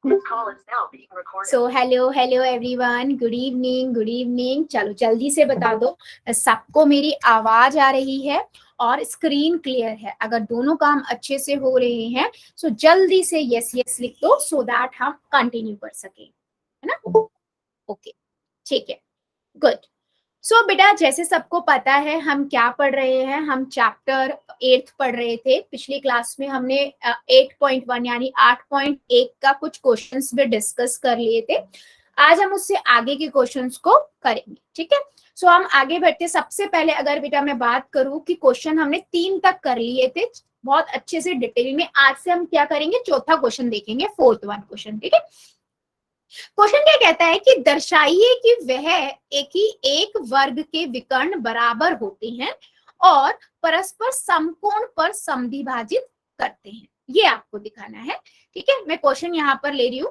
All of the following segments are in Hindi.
So hello everyone, good evening. चलो जल्दी से बता दो, सबको मेरी आवाज आ रही है और स्क्रीन क्लियर है? अगर दोनों काम अच्छे से हो रहे हैं सो जल्दी से यस यस लिख दो सो दैट हम कंटिन्यू कर सके, है ना? ओके, ठीक है, गुड। सो बेटा, जैसे सबको पता है हम क्या पढ़ रहे हैं, हम चैप्टर 8 पढ़ रहे थे। पिछली क्लास में हमने 8.1 यानी 8.1 का कुछ क्वेश्चंस भी डिस्कस कर लिए थे। आज हम उससे आगे के क्वेश्चंस को करेंगे, ठीक है? सो हम आगे बढ़ते। सबसे पहले अगर बेटा मैं बात करूं कि क्वेश्चन हमने 3 तक कर लिए थे बहुत अच्छे से डिटेल में। आज से हम क्या करेंगे, चौथा क्वेश्चन देखेंगे, फोर्थ वन क्वेश्चन, ठीक है? क्वेश्चन क्या कहता है कि दर्शाइए कि वह एक ही एक वर्ग के विकर्ण बराबर होते हैं और परस्पर समकोण पर समद्विभाजित करते हैं। ये आपको दिखाना है, ठीक है? मैं क्वेश्चन यहां पर ले रही हूं।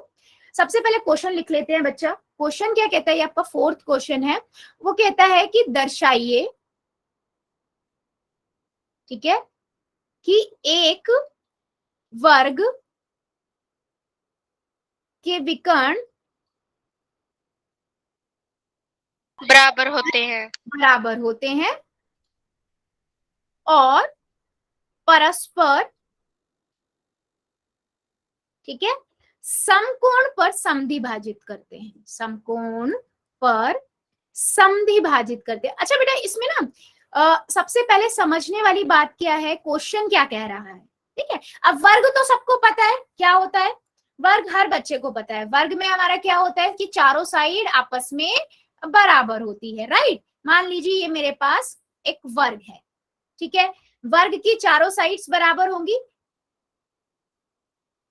सबसे पहले क्वेश्चन लिख लेते हैं बच्चा। क्वेश्चन क्या कहता है, ये आपका फोर्थ क्वेश्चन है। वो कहता है कि दर्शाइए, ठीक है, कि एक वर्ग के विकर्ण बराबर होते हैं और परस्पर, ठीक है, समकोण पर समद्विभाजित करते हैं। समकोण पर समद्विभाजित करते हैं। अच्छा बेटा, इसमें ना सबसे पहले समझने वाली बात क्या है, क्वेश्चन क्या कह रहा है, ठीक है? अब वर्ग तो सबको पता है क्या होता है, वर्ग हर बच्चे को पता है। वर्ग में हमारा क्या होता है कि चारों साइड आपस में बराबर होती है, राइट? मान लीजिए ये मेरे पास एक वर्ग है, ठीक है? वर्ग की चारों साइड्स बराबर होंगी।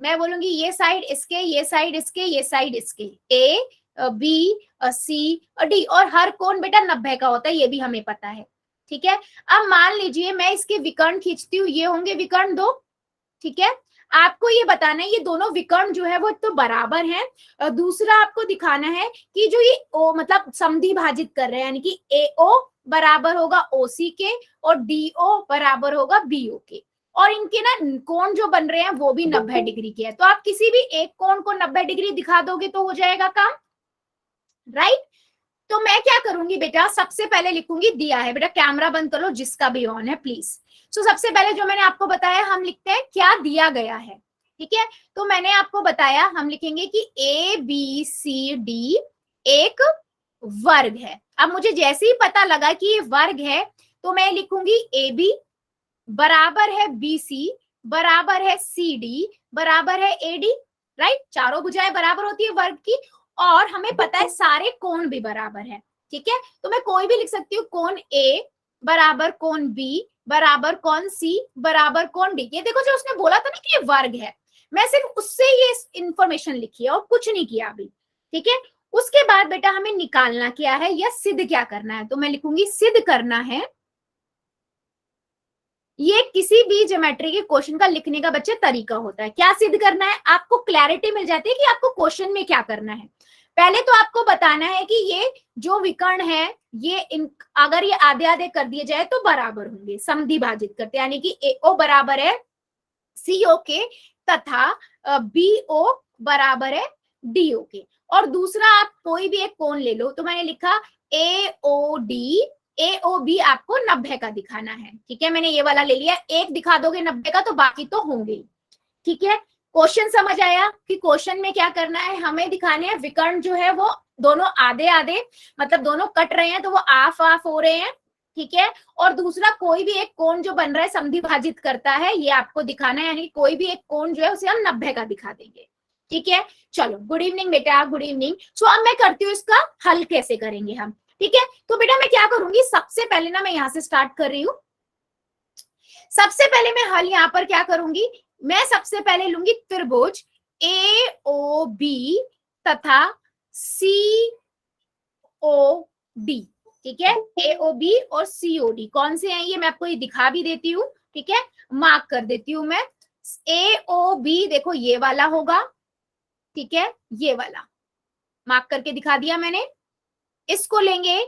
मैं बोलूंगी ये साइड इसके, ये साइड इसके, ये साइड इसके, ए बी सी डी, और हर कोण बेटा 90 का होता है, ये भी हमें पता है, ठीक है? अब मान लीजिए मैं इसके विकर्ण खींचती हूँ, ये होंगे विकर्ण 2, ठीक है? आपको ये बताना है ये दोनों विकर्ण जो है वो तो बराबर हैं। दूसरा आपको दिखाना है कि जो ये ओ मतलब समद्विभाजित कर रहे हैं, यानी कि ए ओ बराबर होगा ओ सी के और डी ओ बराबर होगा बी ओ के, और इनके ना कोण जो बन रहे हैं वो भी 90 डिग्री के है। तो आप किसी भी एक कोण को 90 डिग्री दिखा दोगे तो हो जाएगा काम, राइट? तो मैं क्या करूंगी बेटा, सबसे पहले लिखूंगी दिया है। बेटा कैमरा बंद कर लो जिसका भी ऑन है प्लीज। सो सबसे पहले जो मैंने आपको बताया, हम लिखते हैं क्या दिया गया है, ठीक है? तो मैंने आपको बताया, हम लिखेंगे कि ए बी सी डी एक वर्ग है। अब मुझे जैसे ही पता लगा कि ये वर्ग है तो मैं लिखूंगी ए बी बराबर है बी सी बराबर है सी डी बराबर है ए डी, राइट? चारों भुजाएं बराबर होती है वर्ग की, और हमें पता है सारे कोण भी बराबर है, ठीक है? तो मैं कोई भी लिख सकती हूँ, कोण ए बराबर कोण बी बराबर कोण सी बराबर कोण डी। ये देखो, जो उसने बोला था ना कि ये वर्ग है, मैं सिर्फ उससे ये इंफॉर्मेशन लिखी है और कुछ नहीं किया अभी, ठीक है? उसके बाद बेटा हमें निकालना क्या है या सिद्ध क्या करना है, तो मैं लिखूंगी सिद्ध करना है। ये किसी भी ज्योमेट्री के क्वेश्चन का लिखने का बच्चे तरीका होता है। क्या सिद्ध करना है, आपको क्लैरिटी मिल जाती है कि आपको क्वेश्चन में क्या करना है। पहले तो आपको बताना है कि ये जो विकर्ण है ये अगर ये आधे आधे कर दिए जाए तो बराबर होंगे, समद्विभाजित करते, यानी कि ए ओ बराबर है सी ओ के तथा बी ओ बराबर है डी ओ के। और दूसरा आप कोई भी एक कोण ले लो, तो मैंने लिखा ए ओ डी, ए ओ बी आपको 90 का दिखाना है, ठीक है? मैंने ये वाला ले लिया, एक दिखा दोगे 90 का तो बाकी तो होंगे, ठीक है? क्वेश्चन समझ आया कि क्वेश्चन में क्या करना है, हमें दिखाने हैं विकर्ण जो है वो दोनों आधे आधे, मतलब दोनों कट रहे हैं तो वो आफ आफ हो रहे हैं, ठीक है? और दूसरा कोई भी एक कोण जो बन रहा है समद्विभाजित करता है, ये आपको दिखाना है, यानी कोई भी एक कोण जो है उसे हम 90 का दिखा देंगे, ठीक है? चलो, गुड इवनिंग बेटा, गुड इवनिंग। सो अब मैं करती हूँ इसका हल कैसे करेंगे हम, ठीक है? तो बेटा मैं क्या करूंगी, सबसे पहले ना मैं यहां से स्टार्ट कर रही हूँ। सबसे पहले मैं हल यहां पर क्या करूंगी, मैं सबसे पहले लूंगी त्रिभुज ए ओ बी तथा सी ओ डी, ठीक है? ए ओ बी और सी ओ डी कौन से हैं ये मैं आपको ये दिखा भी देती हूँ, ठीक है? मार्क कर देती हूँ मैं। ए ओ बी देखो ये वाला होगा, ठीक है? ये वाला मार्क करके दिखा दिया मैंने, इसको लेंगे।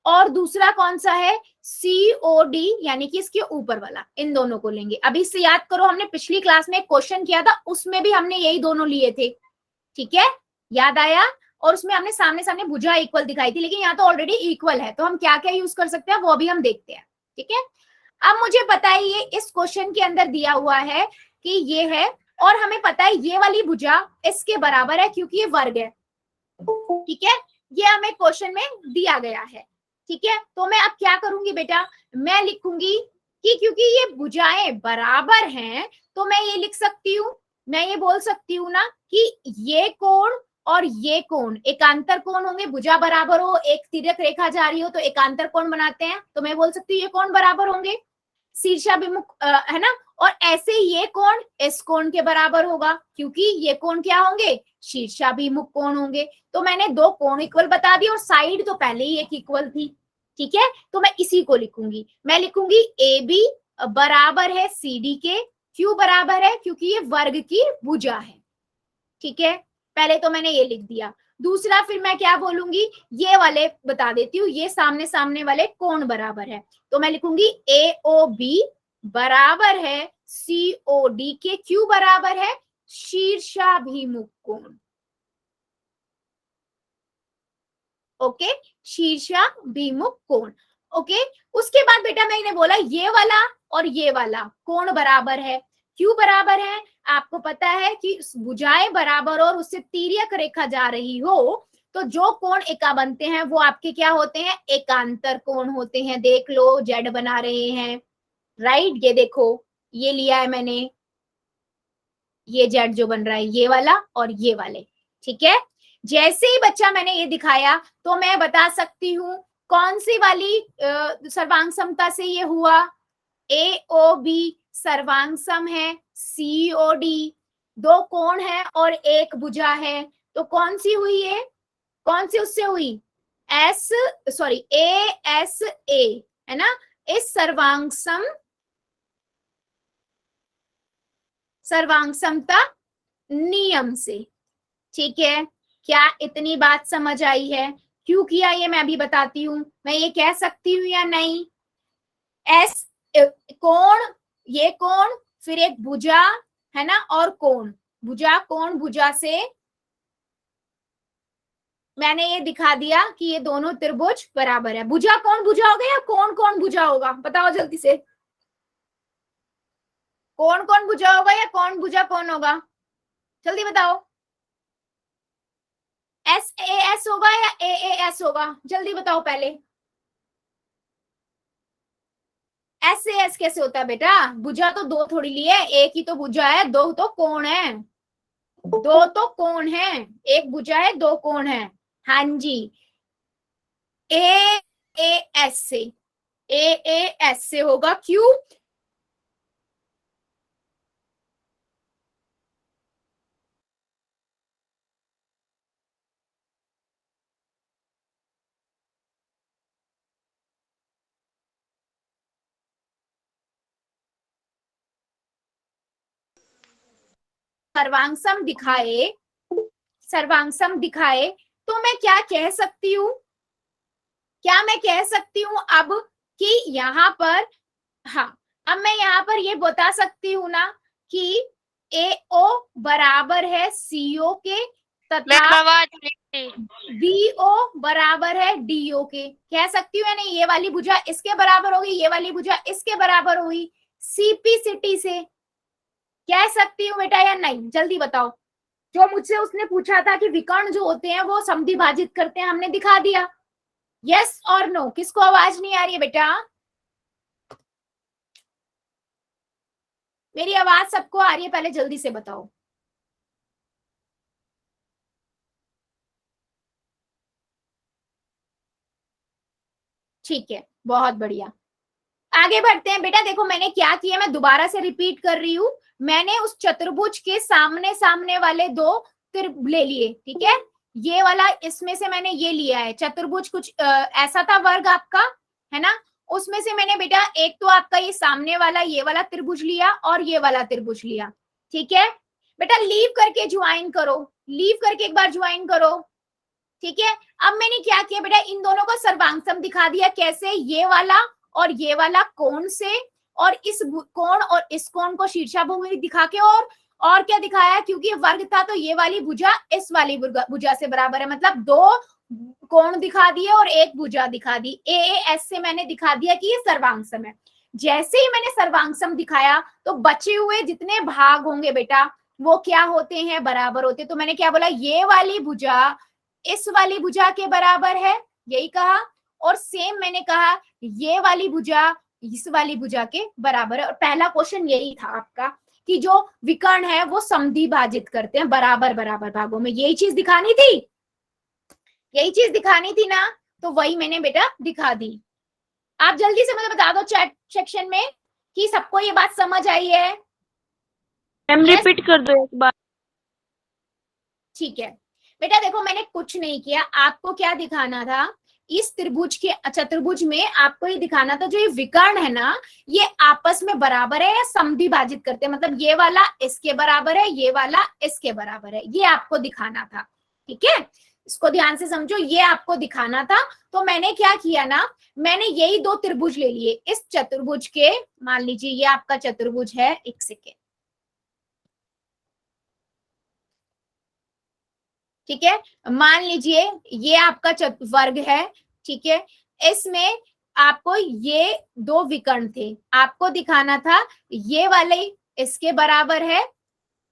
और दूसरा कौन सा है, सी ओ डी, यानी कि इसके ऊपर वाला, इन दोनों को लेंगे। अभी से याद करो, हमने पिछली क्लास में एक क्वेश्चन किया था, उसमें भी हमने यही दोनों लिए थे, ठीक है, याद आया। और उसमें हमने सामने सामने भुजा इक्वल दिखाई थी, लेकिन यहाँ तो ऑलरेडी इक्वल है, तो हम क्या क्या यूज कर सकते हैं वो भी हम देखते हैं। ठीक है, अब मुझे बताइए इस क्वेश्चन के अंदर दिया हुआ है कि ये है, और हमें पता है ये वाली भुजा इसके बराबर है क्योंकि ये वर्ग है। ठीक है, ये हमें क्वेश्चन में दिया गया है। ठीक है, तो मैं अब क्या करूंगी बेटा, मैं लिखूंगी कि क्योंकि ये भुजाएं बराबर हैं तो मैं ये लिख सकती हूँ, मैं ये बोल सकती हूँ ना कि ये कोण और ये कोण एकांतर कोण होंगे। भुजा बराबर हो, एक तिर्यक रेखा जा रही हो तो एकांतर कोण बनाते हैं, तो मैं बोल सकती हूँ ये कोण बराबर होंगे, शीर्षाभिमुख है ना। और ऐसे ये कोण इस कोण के बराबर होगा क्योंकि ये कोण क्या होंगे, शीर्षाभिमुख कोण होंगे। तो मैंने दो कोण इक्वल बता दिए और साइड तो पहले ही एक इक्वल थी। ठीक है, तो मैं इसी को लिखूंगी, मैं लिखूंगी ए बी बराबर है सी डी के। क्यों बराबर है, क्योंकि ये वर्ग की भुजा है। ठीक है, पहले तो मैंने ये लिख दिया। दूसरा फिर मैं क्या बोलूंगी, ये वाले बता देती हूँ, ये सामने सामने वाले कोण बराबर है, तो मैं लिखूंगी ए ओ बी बराबर है सी ओ डी के। क्यों बराबर है, शीर्षाभिमुख कोण। ओके, शीर्षाभिमुख कोण। ओके, उसके बाद बेटा मैंने बोला ये वाला और ये वाला कोण बराबर है। क्यों बराबर है, आपको पता है कि भुजाएं बराबर और उससे तिर्यक रेखा जा रही हो तो जो कोण एका बनते हैं वो आपके क्या होते हैं, एकांतर कोण होते हैं। देख लो, जेड बना रहे हैं, राइट, ये देखो ये लिया है मैंने, ये जेड जो बन रहा है ये वाला और ये वाले। ठीक है, जैसे ही बच्चा मैंने ये दिखाया तो मैं बता सकती हूँ कौन सी वाली सर्वांग समता से ये हुआ, ए ओ बी सर्वांग सम है, सी ओ डी दो कोण है और एक भुजा है, तो कौन सी हुई है, कौन सी उससे हुई, S sorry A S A है ना, इस सर्वांग समता नियम से। ठीक है, क्या इतनी बात समझ आई है, क्यों किया ये मैं अभी बताती हूँ। मैं ये कह सकती हूँ या नहीं, एस कोण, ये कोण, फिर एक भुजा है ना, और कोण, भुजा कोण भुजा से मैंने ये दिखा दिया कि ये दोनों त्रिभुज बराबर है। भुजा कोण भुजा होगा या कोण कोण भुजा होगा, बताओ जल्दी से, कोण कोण भुजा होगा या कोण भुजा कोण होगा, जल्दी बताओ। एस ए एस होगा या ए एस होगा, जल्दी बताओ पहले। एस ए एस कैसे होता है बेटा, भुजा तो दो थोड़ी ली है, एक ही तो भुजा है, दो तो कोण है, दो तो कोण है, एक भुजा है दो कोण है। हाँ जी, ए ए एस से, ए ए एस से होगा। क्यों, सर्वांगसम दिखाए, सर्वांगसम दिखाए तो मैं क्या कह सकती हूँ, क्या मैं कह सकती हूँ अब कि यहाँ पर, हाँ, अब मैं यहाँ पर ये बता सकती हूँ ना कि ए ओ बराबर है सी ओ के तथा बी ओ बराबर है डी ओ के, कह सकती हूँ या नहीं। ये वाली भुजा इसके बराबर होगी, ये वाली भुजा इसके बराबर होगी, सीपीसीटी से कह सकती हूँ बेटा या नहीं, जल्दी बताओ। जो मुझसे उसने पूछा था कि विकर्ण जो होते हैं वो समद्विभाजित करते हैं, हमने दिखा दिया। यस और नो, किसको आवाज नहीं आ रही है बेटा, मेरी आवाज सबको आ रही है, पहले जल्दी से बताओ। ठीक है, बहुत बढ़िया, आगे बढ़ते हैं बेटा। देखो मैंने क्या किया, मैं दोबारा से रिपीट कर रही हूँ, मैंने उस चतुर्भुज के सामने सामने वाले दो त्रिभुज ले लिए। ठीक है, ये वाला इसमें से मैंने ये लिया है चतुर्भुज, कुछ ऐसा था वर्ग आपका, है ना, उसमें से मैंने बेटा एक तो आपका ये सामने वाला ये वाला त्रिभुज लिया और ये वाला त्रिभुज लिया। ठीक है बेटा, लीव करके ज्वाइन करो, लीव करके एक बार ज्वाइन करो। ठीक है, अब मैंने क्या किया बेटा, इन दोनों को सर्वांगसम दिखा दिया, कैसे, ये वाला और ये वाला कोण से, और इस कोण और इस कोण को शीर्षाभिमुख दिखा के, और क्या दिखाया, क्योंकि ये वर्ग था तो ये वाली भुजा इस वाली भुजा से बराबर है, मतलब दो कोण दिखा दिए और एक भुजा दिखा दी। ए एस से मैंने दिखा दिया कि ये सर्वांगसम है। जैसे ही मैंने सर्वांगसम दिखाया तो बचे हुए जितने भाग होंगे बेटा वो क्या होते हैं, बराबर होते हैं। तो मैंने क्या बोला, ये वाली भुजा इस वाली भुजा के बराबर है, यही कहा। और सेम मैंने कहा ये वाली भुजा इस वाली भुजा के बराबर है। और पहला क्वेश्चन यही था आपका कि जो विकर्ण है वो समद्विभाजित करते हैं बराबर बराबर भागों में। यही चीज दिखानी थी, यही चीज दिखानी थी ना, तो वही मैंने बेटा दिखा दी। आप जल्दी से मुझे बता दो चैट सेक्शन में कि सबको ये बात समझ आई है। मैम रिपीट कर दो एक बार। ठीक है बेटा, देखो मैंने कुछ नहीं किया, आपको क्या दिखाना था, इस त्रिभुज के चतुर्भुज में आपको ये दिखाना था जो ये विकर्ण है ना ये आपस में बराबर है या समद्विभाजित करते हैं, मतलब ये वाला इसके बराबर है, ये वाला इसके बराबर है, ये आपको दिखाना था। ठीक है, इसको ध्यान से समझो, ये आपको दिखाना था। तो मैंने क्या किया ना, मैंने यही दो त्रिभुज ले लिए इस चतुर्भुज के। मान लीजिए ये आपका चतुर्भुज है, एक सेकेंड, ठीक है, मान लीजिए ये आपका वर्ग है, ठीक है, इसमें आपको ये दो विकर्ण थे, आपको दिखाना था ये वाले इसके बराबर है,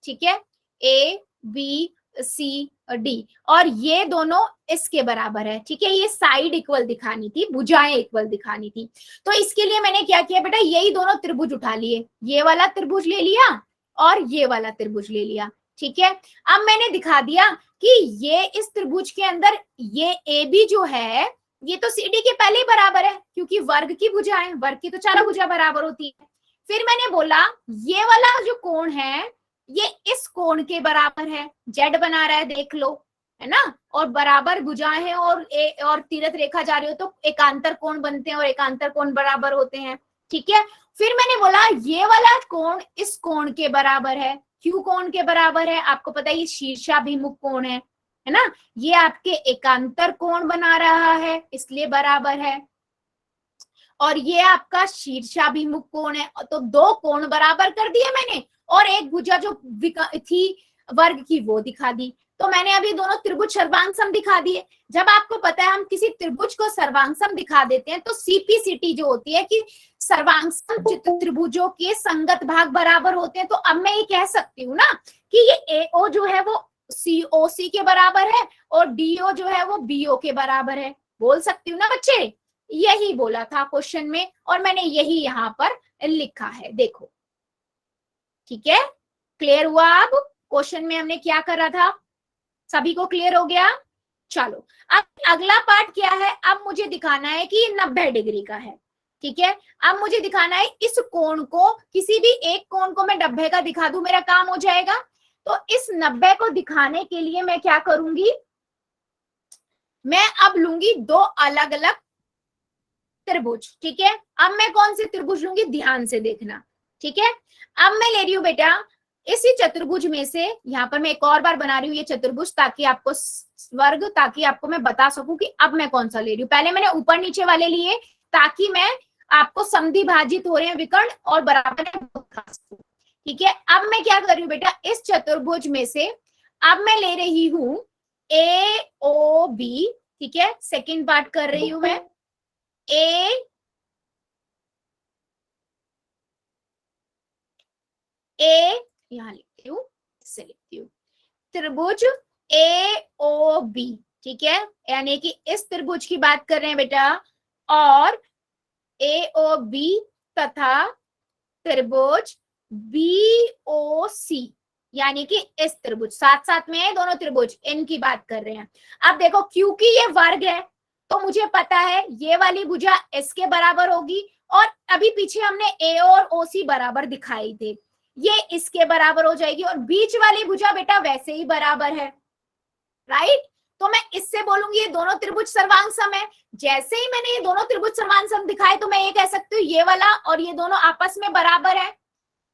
ठीक है, ए बी सी डी, और ये दोनों इसके बराबर है, ठीक है, ये साइड इक्वल दिखानी थी, भुजाएं इक्वल दिखानी थी। तो इसके लिए मैंने क्या किया बेटा, यही दोनों त्रिभुज उठा लिए, ये वाला त्रिभुज ले लिया और ये वाला त्रिभुज ले लिया, ठीक है। अब मैंने दिखा दिया कि ये इस त्रिभुज के अंदर ये ए बी जो है ये तो सी डी के पहले ही बराबर है, क्योंकि वर्ग की भुजाएं, वर्ग की तो चारों भुजा बराबर होती है। फिर मैंने बोला ये वाला जो कोण है ये इस कोण के बराबर है, जेड बना रहा है देख लो, है ना, और बराबर भुजाएं हैं और तीरथ रेखा जा रही हो तो एकांतर कोण बनते हैं और एकांतर कोण बराबर होते हैं, ठीक है। फिर मैंने बोला ये वाला कोण इस कोण के बराबर है, क्यों कोण के बराबर है, आपको पता है ये शीर्षाभिमुख कोण है ना, ये आपके एकांतर कोण बना रहा है इसलिए बराबर है, और ये आपका शीर्षाभिमुख कोण है, तो दो कोण बराबर कर दिए मैंने, और एक भुजा जो थी वर्ग की वो दिखा दी। तो मैंने अभी दोनों त्रिभुज सर्वांगसम दिखा दिए। जब आपको पता है हम किसी त्रिभुज को सर्वांगसम दिखा देते हैं तो सीपीसीटी जो होती है कि सर्वांगसम त्रिभुजों के संगत भाग बराबर होते हैं। तो अब मैं ये कह सकती हूँ ना कि ये एओ जो है वो सीओसी के बराबर है और डीओ जो है वो बीओ के बराबर है, बोल सकती हूँ ना बच्चे, यही बोला था क्वेश्चन में और मैंने यही यहाँ पर लिखा है, देखो, ठीक है, क्लियर हुआ। अब क्वेश्चन में हमने क्या करा था, सभी को क्लियर हो गया। चलो अब अगला पार्ट क्या है, अब मुझे दिखाना है कि ये 90 डिग्री का है, ठीक है। अब मुझे दिखाना है इस कोण को, किसी भी एक कोण को मैं 90 का दिखा दूं मेरा काम हो जाएगा। तो इस 90 को दिखाने के लिए मैं क्या करूंगी, मैं अब लूंगी दो अलग अलग त्रिभुज, ठीक है। अब मैं कौन से त्रिभुज लूंगी, ध्यान से देखना, ठीक है। अब मैं ले रही हूं बेटा इसी चतुर्भुज में से, यहाँ पर मैं एक और बार बना रही हूँ ये चतुर्भुज ताकि आपको वर्ग, ताकि आपको मैं बता सकूं कि अब मैं कौन सा ले रही हूँ। पहले मैंने ऊपर नीचे वाले लिए ताकि मैं आपको समद्विभाजित हो रहे हैं विकर्ण और बराबर है, ठीक है। अब मैं क्या कर रही हूँ बेटा, इस चतुर्भुज में से अब मैं ले रही हूं ए ओ बी, ठीक है, सेकेंड पार्ट कर रही हूं मैं, ए यहां लिखती हूँ, इससे लिखती हूँ त्रिभुज ए ओ बी, ठीक है, यानी कि इस त्रिभुज की बात कर रहे हैं बेटा, और ए ओ बी तथा त्रिभुज बी ओ सी, यानी कि इस त्रिभुज, साथ साथ में दोनों त्रिभुज इनकी बात कर रहे हैं। अब देखो क्योंकि ये वर्ग है तो मुझे पता है ये वाली भुजा इसके बराबर होगी, और अभी पीछे हमने ए और ओ सी बराबर दिखाई थे, ये इसके बराबर हो जाएगी, और बीच वाली भुजा बेटा वैसे ही बराबर है, राइट। तो मैं इससे बोलूंगी ये दोनों त्रिभुज सर्वांगसम है। जैसे ही मैंने ये दोनों त्रिभुज सर्वांगसम दिखाए तो मैं ये कह सकती हूँ ये वाला और ये दोनों आपस में बराबर है।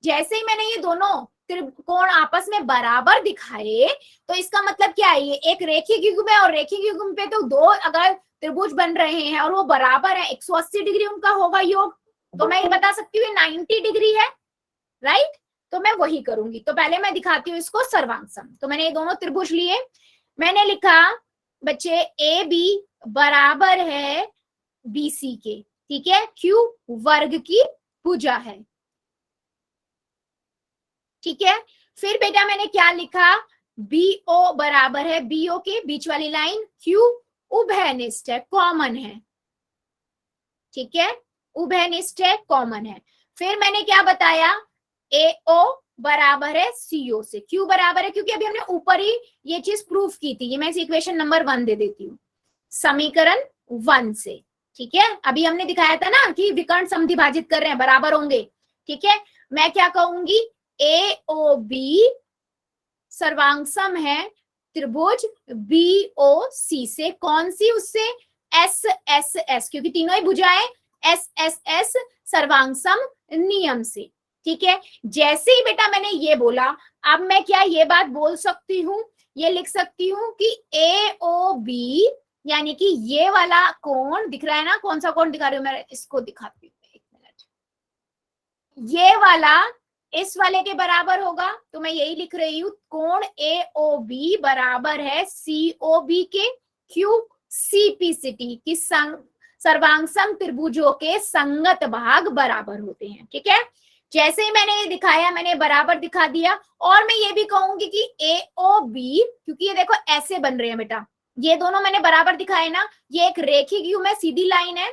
जैसे ही मैंने ये दोनों त्रिकोण आपस में बराबर दिखाए तो इसका मतलब क्या है, ये एक रेखीय युग्म है और रेखीय युग्म पे तो दो अगर त्रिभुज बन रहे हैं और वो बराबर है, 180 डिग्री उनका होगा योग, तो मैं ये बता सकती हूँ 90 डिग्री है, राइट। तो मैं वही करूंगी। तो पहले मैं दिखाती हूँ इसको सर्वांग। तो मैंने ये दोनों त्रिभुज लिए, मैंने लिखा बच्चे ए बी बराबर है बीसी के, ठीक है, क्यू वर्ग की भुजा है, ठीक है। फिर बेटा मैंने क्या लिखा, बीओ बराबर है, बीओ के बीच वाली लाइन क्यू उभयनिष्ठ है, कॉमन है, ठीक है, उभयनिष्ठ है, कॉमन है। फिर मैंने क्या बताया, एओ बराबर है सीओ से, क्यू बराबर है, क्योंकि अभी हमने ऊपर ही ये चीज प्रूफ की थी, ये मैं इक्वेशन नंबर 1 दे देती हूँ समीकरण 1 से, ठीक है। अभी हमने दिखाया था ना कि विकर्ण समद्विभाजित कर रहे हैं, बराबर होंगे, ठीक है। मैं क्या कहूंगी, ए ओ बी सर्वांगसम है त्रिभुज बी ओ सी से, कौन सी, उससे एस एस एस, क्योंकि तीनों ही भुजाएं एस एस एस सर्वांगसम नियम से, ठीक है। जैसे ही बेटा मैंने ये बोला, अब मैं क्या ये बात बोल सकती हूँ, ये लिख सकती हूँ कि ए ओ बी यानी कि ये वाला कोण दिख रहा है ना, कौन सा कोण दिखा रही हूँ मैं, इसको दिखाती हूँ, एक मिनट, ये वाला इस वाले के बराबर होगा, तो मैं यही लिख रही हूँ, कोण ए ओ बी बराबर है सी ओ बी के, क्यू सीपीसीटी की सर्वांगसम त्रिभुजों के संगत भाग बराबर होते हैं, ठीक है। जैसे ही मैंने ये दिखाया, मैंने बराबर दिखा दिया, और मैं ये भी कहूंगी कि ए ओ बी, क्योंकि ये देखो ऐसे बन रहे हैं बेटा, ये दोनों मैंने बराबर दिखाए ना, ये एक रेखिक युग्म में सीधी लाइन है,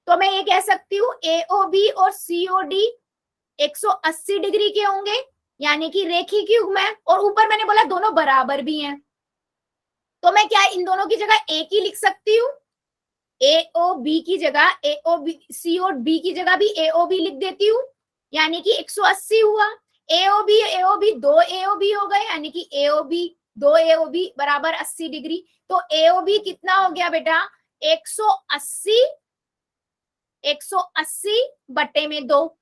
तो मैं ये कह सकती हूँ ए ओ बी और सी ओ डी 180 डिग्री के होंगे, यानी कि रेखिक युग्म है, और ऊपर मैंने बोला दोनों बराबर भी हैं, तो मैं क्या इन दोनों की जगह एक ही लिख सकती हूँ, ए ओ बी की जगह ए ओ बी, सी ओ बी की जगह भी ए ओ बी लिख देती हूँ, यानी कि 180 हुआ, ए ओ बी दो ए ओ बी हो गए, यानी कि ए ओ बी दो ए ओ बी बराबर 80 डिग्री, तो ए ओ बी कितना हो गया बेटा, 180 बटे में 2,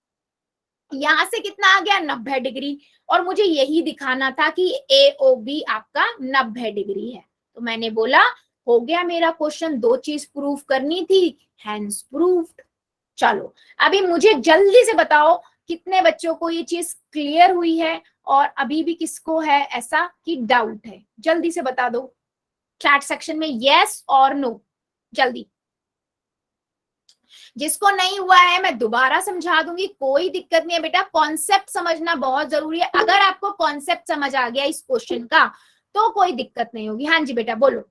यहां से कितना आ गया, 90 डिग्री, और मुझे यही दिखाना था कि ए ओ बी आपका 90 डिग्री है, तो मैंने बोला हो गया मेरा क्वेश्चन, 2 चीज प्रूफ करनी थी, हैंस प्रूफ्ड। चलो अभी मुझे जल्दी से बताओ कितने बच्चों को ये चीज क्लियर हुई है, और अभी भी किसको है ऐसा कि डाउट है, जल्दी से बता दो चैट सेक्शन में, यस और नो, जल्दी। जिसको नहीं हुआ है मैं दोबारा समझा दूंगी, कोई दिक्कत नहीं है बेटा, कॉन्सेप्ट समझना बहुत जरूरी है, अगर आपको कॉन्सेप्ट समझ आ गया इस क्वेश्चन का तो कोई दिक्कत नहीं होगी। हाँ जी बेटा बोलो,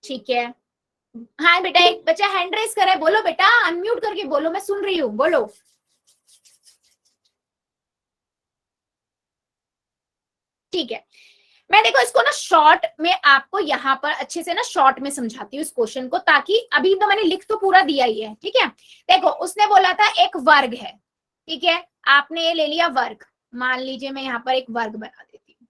ठीक है। हाँ बेटा एक बच्चा हैंड रेस करे, बोलो बेटा, अनम्यूट करके बोलो, मैं सुन रही हूँ, बोलो। ठीक है, मैं देखो इसको ना शॉर्ट में आपको यहाँ पर अच्छे से ना शॉर्ट में समझाती हूँ इस क्वेश्चन को, ताकि अभी तो मैंने लिख तो पूरा दिया ही है, ठीक है। देखो उसने बोला था एक वर्ग है, ठीक है, आपने ये ले लिया वर्ग, मान लीजिए मैं यहाँ पर एक वर्ग बना देती हूँ,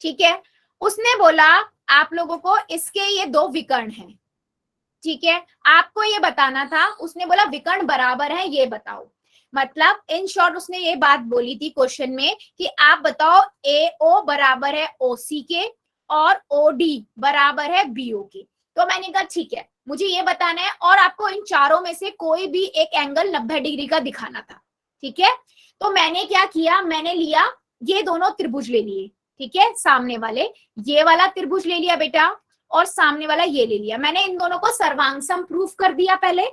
ठीक है। उसने बोला आप लोगों को इसके ये 2 विकर्ण हैं, ठीक है, आपको ये बताना था, उसने बोला विकर्ण बराबर है ये बताओ, मतलब इन शॉर्ट उसने ये बात बोली थी क्वेश्चन में कि आप बताओ ए ओ बराबर है ओ सी के और ओ डी बराबर है बी ओ के, तो मैंने कहा ठीक है मुझे ये बताना है, और आपको इन चारों में से कोई भी एक एंगल 90 डिग्री का दिखाना था, ठीक है। तो मैंने क्या किया, मैंने लिया ये दोनों त्रिभुज ले लिए, ठीक है, सामने वाले ये वाला त्रिभुज ले लिया बेटा, और सामने वाला ये ले लिया, मैंने इन दोनों को सर्वांगसम प्रूफ कर दिया पहले।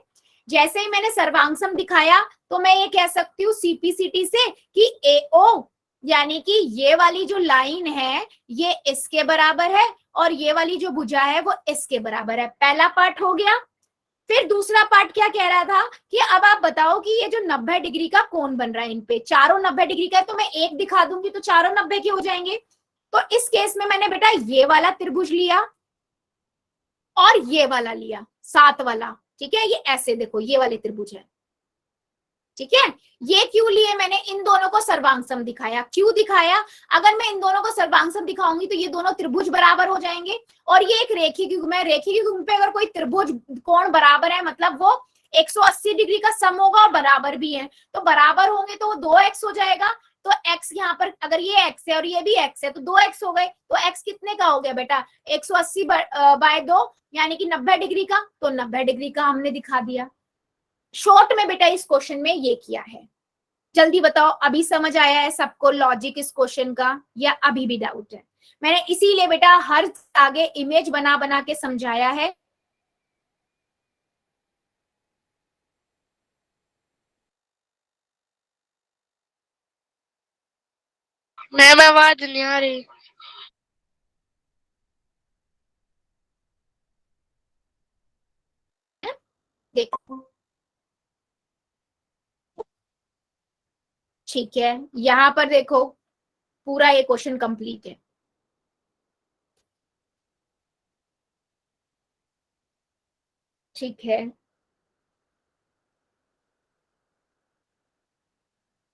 जैसे ही मैंने सर्वांगसम दिखाया तो मैं ये कह सकती हूँ सीपीसीटी से कि एओ यानी कि ये वाली जो लाइन है ये इसके बराबर है, और ये वाली जो भुजा है वो इसके बराबर है, पहला पार्ट हो गया। फिर दूसरा पार्ट क्या कह रहा था कि अब आप बताओ कि ये जो 90 डिग्री का कोण बन रहा है इन पे, चारों 90 डिग्री का है, तो मैं एक दिखा दूंगी तो चारों 90 के हो जाएंगे। तो इस केस में मैंने बेटा ये वाला त्रिभुज लिया और ये वाला लिया, 7 वाला, ठीक है, ये ऐसे देखो ये वाले त्रिभुज है, ठीक है। ये क्यों लिए मैंने, इन दोनों को सर्वांगसम दिखाया, क्यों दिखाया, अगर मैं इन दोनों को सर्वांगसम दिखाऊंगी तो ये दोनों त्रिभुज बराबर हो जाएंगे, और ये एक रेखिक युग्म है, रेखिक युग्म पे अगर कोई त्रिभुज कोण बराबर है मतलब वो 180 डिग्री का सम होगा और बराबर भी है, तो बराबर होंगे तो वो 2x हो जाएगा, तो x यहाँ पर अगर ये x है और ये भी x है तो 2x हो गए, तो x कितने का हो गया बेटा 180 बाय 2 यानी कि 90 डिग्री का, तो 90 डिग्री का हमने दिखा दिया। शॉर्ट में बेटा इस क्वेश्चन में ये किया है। जल्दी बताओ अभी समझ आया है सबको लॉजिक इस क्वेश्चन का या अभी भी डाउट है? मैंने इसीलिए बेटा हर आगे इमेज बना बना के समझाया है। मैम आवाज नहीं आ रही। देखो ठीक है, यहां पर देखो पूरा ये क्वेश्चन कंप्लीट है। ठीक है,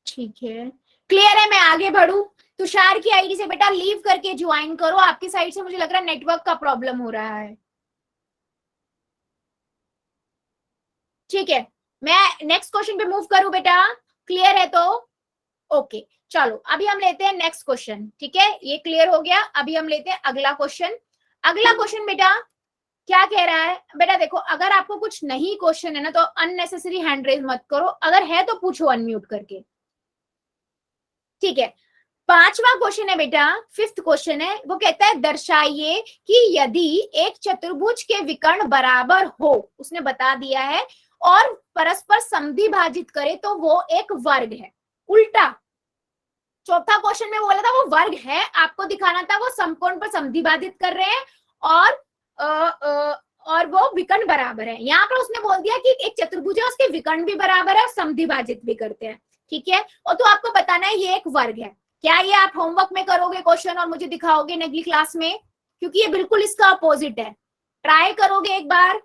ठीक है, क्लियर है? मैं आगे बढ़ू? तुषार की आईडी से बेटा लीव करके ज्वाइन करो, आपकी साइड से मुझे लग रहा है नेटवर्क का प्रॉब्लम हो रहा है। ठीक है, मैं नेक्स्ट क्वेश्चन पे मूव करूं बेटा, क्लियर है? तो ओके चलो अभी हम लेते हैं नेक्स्ट क्वेश्चन। ठीक है, ये क्लियर हो गया। अभी हम लेते हैं अगला क्वेश्चन। अगला क्वेश्चन बेटा क्या कह रहा है? बेटा देखो अगर आपको कुछ नहीं क्वेश्चन है ना तो अननेसेसरी हैंड रेज मत करो, अगर है तो पूछो अनम्यूट करके। ठीक है, पांचवा क्वेश्चन है बेटा, फिफ्थ क्वेश्चन है, वो कहता है दर्शाइए कि यदि एक चतुर्भुज के विकर्ण बराबर हो, उसने बता दिया है, और परस्पर समद्वि भाजित करे तो वो एक वर्ग है। उल्टा चौथा क्वेश्चन में बोला था वो वर्ग है, आपको दिखाना था वो समकोण पर समद्वि भाजित कर रहे हैं और वो विकर्ण बराबर है। यहाँ पर उसने बोल दिया कि एक चतुर्भुज है उसके विकर्ण भी बराबर है और समद्वि भाजित भी करते हैं। ठीक है, और तो आपको बताना है ये एक वर्ग है। क्या ये आप होमवर्क में करोगे क्वेश्चन और मुझे दिखाओगे अगली क्लास में? क्योंकि ये बिल्कुल इसका अपोजिट है। ट्राई करोगे एक बार?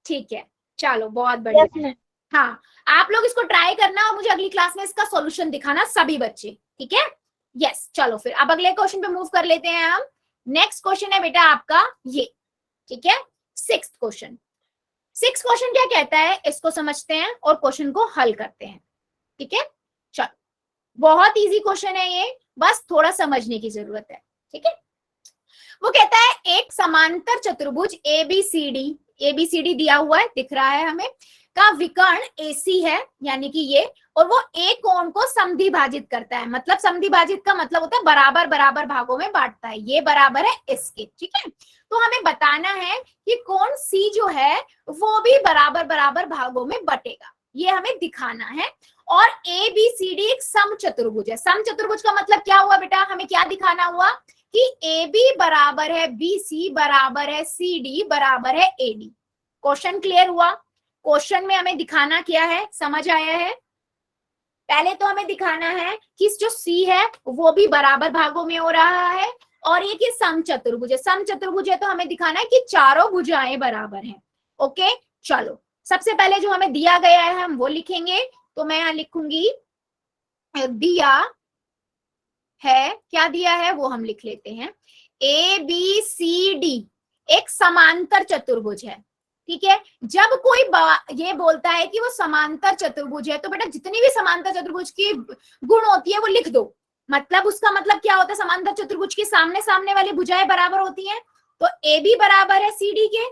ठीक है चलो बहुत बढ़िया। हाँ, आप लोग इसको ट्राई करना और मुझे अगली क्लास में इसका सॉल्यूशन दिखाना सभी बच्चे। ठीक है, यस चलो फिर अब अगले क्वेश्चन पे मूव कर लेते हैं हम। नेक्स्ट क्वेश्चन है बेटा आपका ये। ठीक है, सिक्स्थ क्वेश्चन। सिक्स्थ क्वेश्चन क्या कहता है इसको समझते हैं और क्वेश्चन को हल करते हैं। ठीक है, चलो बहुत इजी क्वेश्चन है ये, बस थोड़ा समझने की जरूरत है। ठीक है, वो कहता है एक समांतर चतुर्भुज एबीसीडी दिया हुआ है, दिख रहा है हमें, का विकर्ण AC है यानी कि ये, और वो एक कोण को समद्वि भाजित करता है। मतलब समद्वि भाजित का मतलब होता है बराबर बराबर भागों में बांटता है, ये बराबर है इसके। ठीक है, तो हमें बताना है कि कोण C जो है वो भी बराबर बराबर भागों में बटेगा, ये हमें दिखाना है। और ABCD एक सम चतुर्भुज है। सम चतुर्भुज का मतलब क्या हुआ बेटा? हमें क्या दिखाना हुआ कि AB बराबर है BC बराबर है CD बराबर है AD। क्वेश्चन क्लियर हुआ? क्वेश्चन में हमें दिखाना क्या है, समझ आया है? पहले तो हमें दिखाना है कि जो C है वो भी बराबर भागों में हो रहा है, और ये कि सम चतुर्भुज है। सम चतुर्भुज है तो हमें दिखाना है कि चारों भुजाएं बराबर हैं। ओके चलो, सबसे पहले जो हमें दिया गया है हम वो लिखेंगे। तो मैं यहां लिखूंगी दिया है, क्या दिया है वो हम लिख लेते हैं। ABCD एक समांतर चतुर्भुज है। ठीक है, जब कोई ये बोलता है कि वो समांतर चतुर्भुज है तो बेटा जितनी भी समांतर चतुर्भुज की गुण होती है वो लिख दो। मतलब उसका मतलब क्या होता है? समांतर चतुर्भुज के सामने सामने वाली भुजाएं बराबर होती हैं, तो AB बराबर है CD के,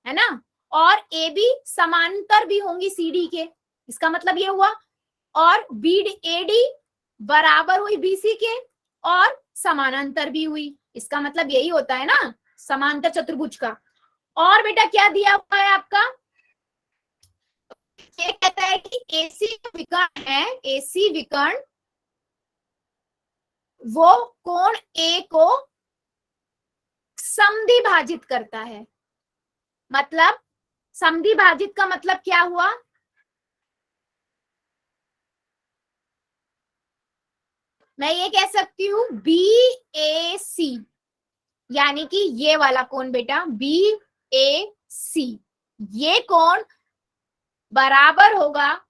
है ना, और AB समांतर भी होंगी CD के, इसका मतलब ये हुआ। और AD बराबर हुई BC के और समानांतर भी हुई, इसका मतलब यही होता है ना समांतर चतुर्भुज का। और बेटा क्या दिया हुआ है आपका? ये कहता है कि AC विकर्ण है, AC विकर्ण वो कोण A को समद्वि भाजित करता है। मतलब समद्वि भाजित का मतलब क्या हुआ? मैं ये कह सकती हूं BAC, यानी कि ये वाला कोण बेटा BAC, ये कोण बराबर होगा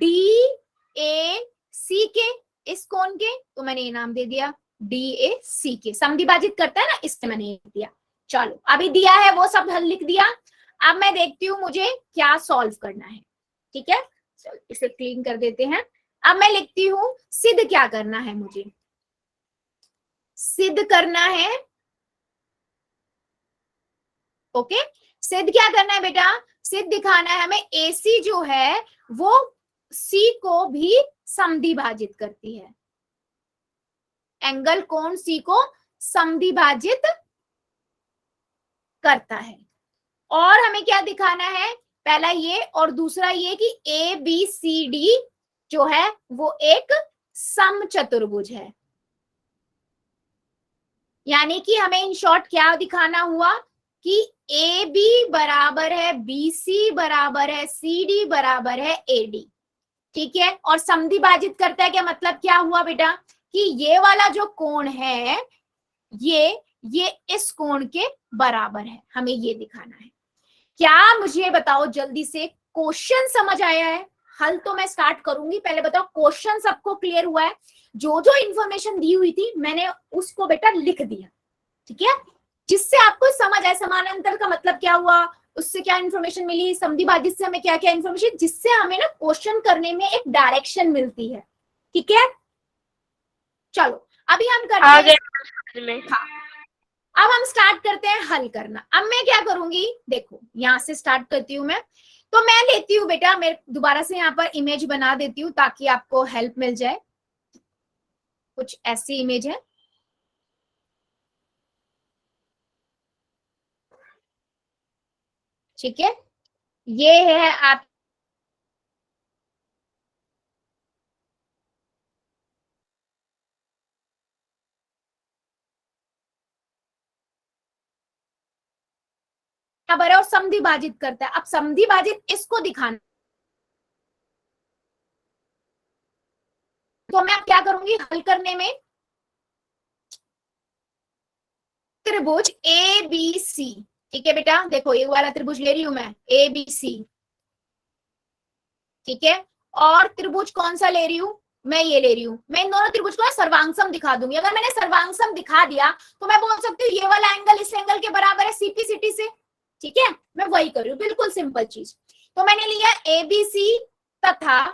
DAC के, इस कोण के, तो मैंने ये नाम दे दिया DAC के। समद्वि भाजित करता है ना, इससे मैंने ये दिया। चलो अभी दिया है वो सब हल लिख दिया। अब मैं देखती हूँ मुझे क्या सॉल्व करना है। ठीक है, चलो इसे क्लीन कर देते हैं। अब मैं लिखती हूं सिद्ध क्या करना है, मुझे सिद्ध करना है। ओके, सिद्ध क्या करना है बेटा, सिद्ध दिखाना है हमें AC जो है वो C को भी समद्विभाजित करती है, एंगल कोण C को समद्विभाजित करता है। और हमें क्या दिखाना है, पहला ये और दूसरा ये कि ABCD जो है वो एक समचतुर्भुज है। यानी कि हमें इन शॉर्ट क्या दिखाना हुआ कि AB बराबर है BC बराबर है CD बराबर है AD, ठीक है। और समद्विभाजित करता है, क्या मतलब क्या हुआ बेटा कि ये वाला जो कोण है ये इस कोण के बराबर है, हमें ये दिखाना है। क्या मुझे बताओ जल्दी से, क्वेश्चन समझ आया है? हल तो मैं स्टार्ट करूंगी, पहले बताओ क्वेश्चन सबको क्लियर हुआ है? जो जो इंफॉर्मेशन दी हुई थी मैंने उसको बेटा लिख दिया, ठीक है, जिससे आपको समझ आए समानांतर का मतलब क्या हुआ, उससे क्या इंफॉर्मेशन मिली, समद्विभाजित से हमें क्या क्या इंफॉर्मेशन, जिससे हमें ना क्वेश्चन करने में एक डायरेक्शन मिलती है, ठीक है। चलो अभी हम करते हैं, हाँ, अब हम स्टार्ट करते हैं हल करना। अब मैं क्या करूंगी, देखो यहां से स्टार्ट करती हूँ मैं, तो मैं लेती हूँ बेटा, मैं दोबारा से यहाँ पर इमेज बना देती हूँ ताकि आपको हेल्प मिल जाए। कुछ ऐसी इमेज है, ठीक है, ये है आप बराबर है और समद्विभाजित करता है। अब समद्विभाजित इसको दिखाना, तो मैं क्या करूंगी हल करने में, त्रिभुज ABC, ठीक है बेटा, देखो ये वाला त्रिभुज ले रही हूं मैं ABC, ठीक है। और त्रिभुज कौन सा ले रही हूं, मैं ये ले रही हूं। मैं इन दोनों त्रिभुज को सर्वांगसम दिखा दूंगी। अगर मैंने सर्वांगसम दिखा दिया तो मैं बोल सकती हूँ ये वाला एंगल इस एंगल के बराबर है CPCT से, ठीक है, मैं वही कर रही हूँ, बिल्कुल सिंपल चीज। तो मैंने लिया ABC तथा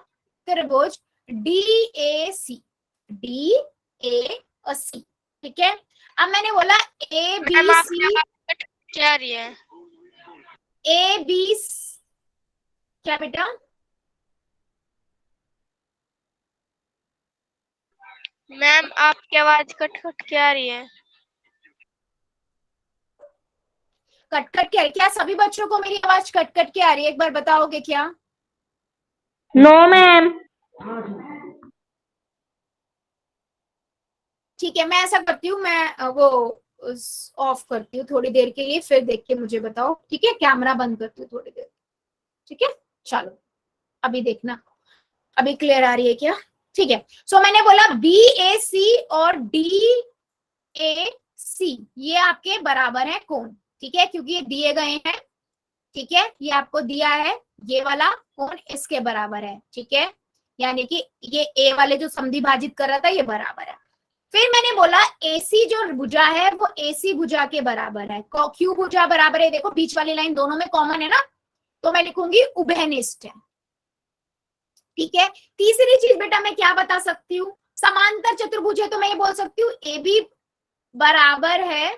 त्रिभुज DAC, ठीक है। अब मैंने बोला ABC, क्या रही है ABC, क्या बेटा, मैम आपकी आवाज कट कट के आ रही है। कट कट के आ रही, क्या सभी बच्चों को मेरी आवाज कट कट के आ रही है, एक बार बताओगे क्या? No ma'am. ठीक है, मैं ऐसा करती हूँ, मैं वो ऑफ करती हूँ थोड़ी देर के लिए, फिर देख के मुझे बताओ, ठीक है, कैमरा बंद करती हूँ थोड़ी देर, ठीक है। चलो अभी देखना, अभी क्लियर आ रही है क्या? ठीक है। सो मैंने बोला BAC और DAC ये आपके बराबर है कोण, ठीक है, क्योंकि ये दिए गए हैं, ठीक है, ये आपको दिया है, ये वाला कोण इसके बराबर है, ठीक है, यानी कि ये A वाले जो समद्विभाजित कर रहा था ये बराबर है। फिर मैंने बोला AC जो भुजा है वो AC भुजा के बराबर है, क्यों भुजा बराबर है, देखो बीच वाली लाइन दोनों में कॉमन है ना, तो मैं लिखूंगी उभयनिष्ठ है, ठीक है। तीसरी चीज बेटा मैं क्या बता सकती हूँ, समांतर चतुर्भुज है तो मैं ये बोल सकती हूँ AB बराबर है,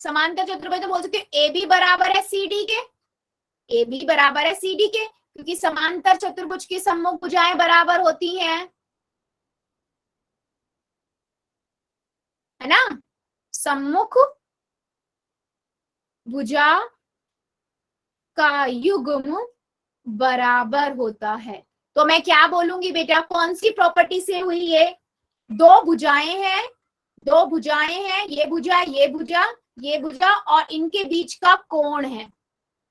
समांतर चतुर्भुज तो बोल सकती हूँ AB बराबर है CD के, AB बराबर है CD के, क्योंकि समांतर चतुर्भुज की सम्मुख भुजाएं बराबर होती हैं, है ना, सम्मुख भुजा का युग्म बराबर होता है। तो मैं क्या बोलूंगी बेटा, कौन सी प्रॉपर्टी से हुई है, दो भुजाएं हैं, दो भुजाएं हैं, ये भुजा ये भुजा ये भुजा और इनके बीच का कोण है,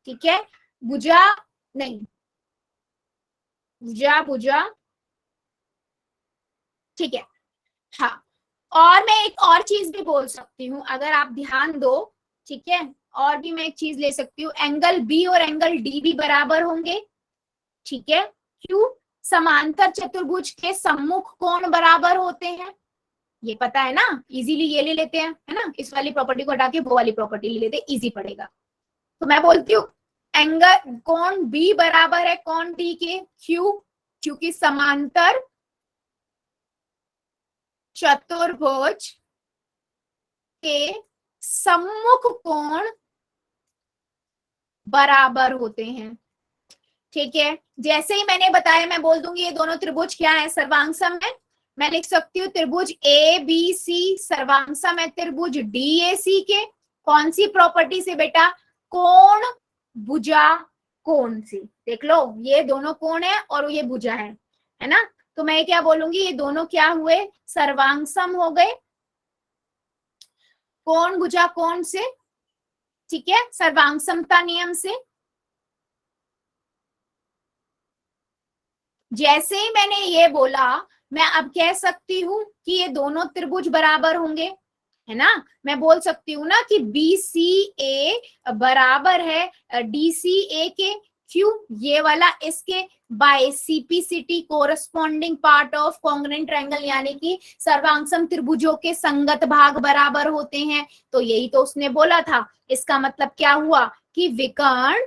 ठीक है, भुजा नहीं, भुजा भुजा, ठीक है, हाँ। और मैं एक और चीज भी बोल सकती हूँ, अगर आप ध्यान दो, ठीक है, और भी मैं एक चीज ले सकती हूँ, एंगल B और एंगल D भी बराबर होंगे, ठीक है, क्यों, समांतर चतुर्भुज के सम्मुख कोण बराबर होते हैं, ये पता है ना, इजीली ये ले लेते हैं, है ना, इस वाली प्रॉपर्टी को हटा के वो वाली प्रॉपर्टी ले लेते हैं, इजी पड़ेगा। तो मैं बोलती हूँ एंगल कोण बी बराबर है कोण डी के, क्यों? क्योंकि समांतर चतुर्भुज के सम्मुख कोण बराबर होते हैं। ठीक है, जैसे ही मैंने बताया मैं बोल दूंगी ये दोनों त्रिभुज क्या है, सर्वांगसम है। मैं लिख सकती हूँ त्रिभुज ए बी सी सर्वांगसम है त्रिभुज डी ए सी के। कौन सी प्रॉपर्टी से बेटा? कोण भुजा कोण से। देख लो ये दोनों कोण है और ये भुजा है ना। तो मैं क्या बोलूंगी, ये दोनों क्या हुए? सर्वांगसम हो गए कोण भुजा कोण से। ठीक है, सर्वांगसमता नियम से। जैसे ही मैंने ये बोला मैं अब कह सकती हूँ कि ये दोनों त्रिभुज बराबर होंगे, है ना। मैं बोल सकती हूँ ना कि बी सी ए बराबर है डी सी ए के, क्यों? ये वाला इसके by CPCT corresponding part of congruent triangle, यानी कि सर्वांगसम त्रिभुजों के संगत भाग बराबर होते हैं। तो यही तो उसने बोला था। इसका मतलब क्या हुआ कि विकर्ण,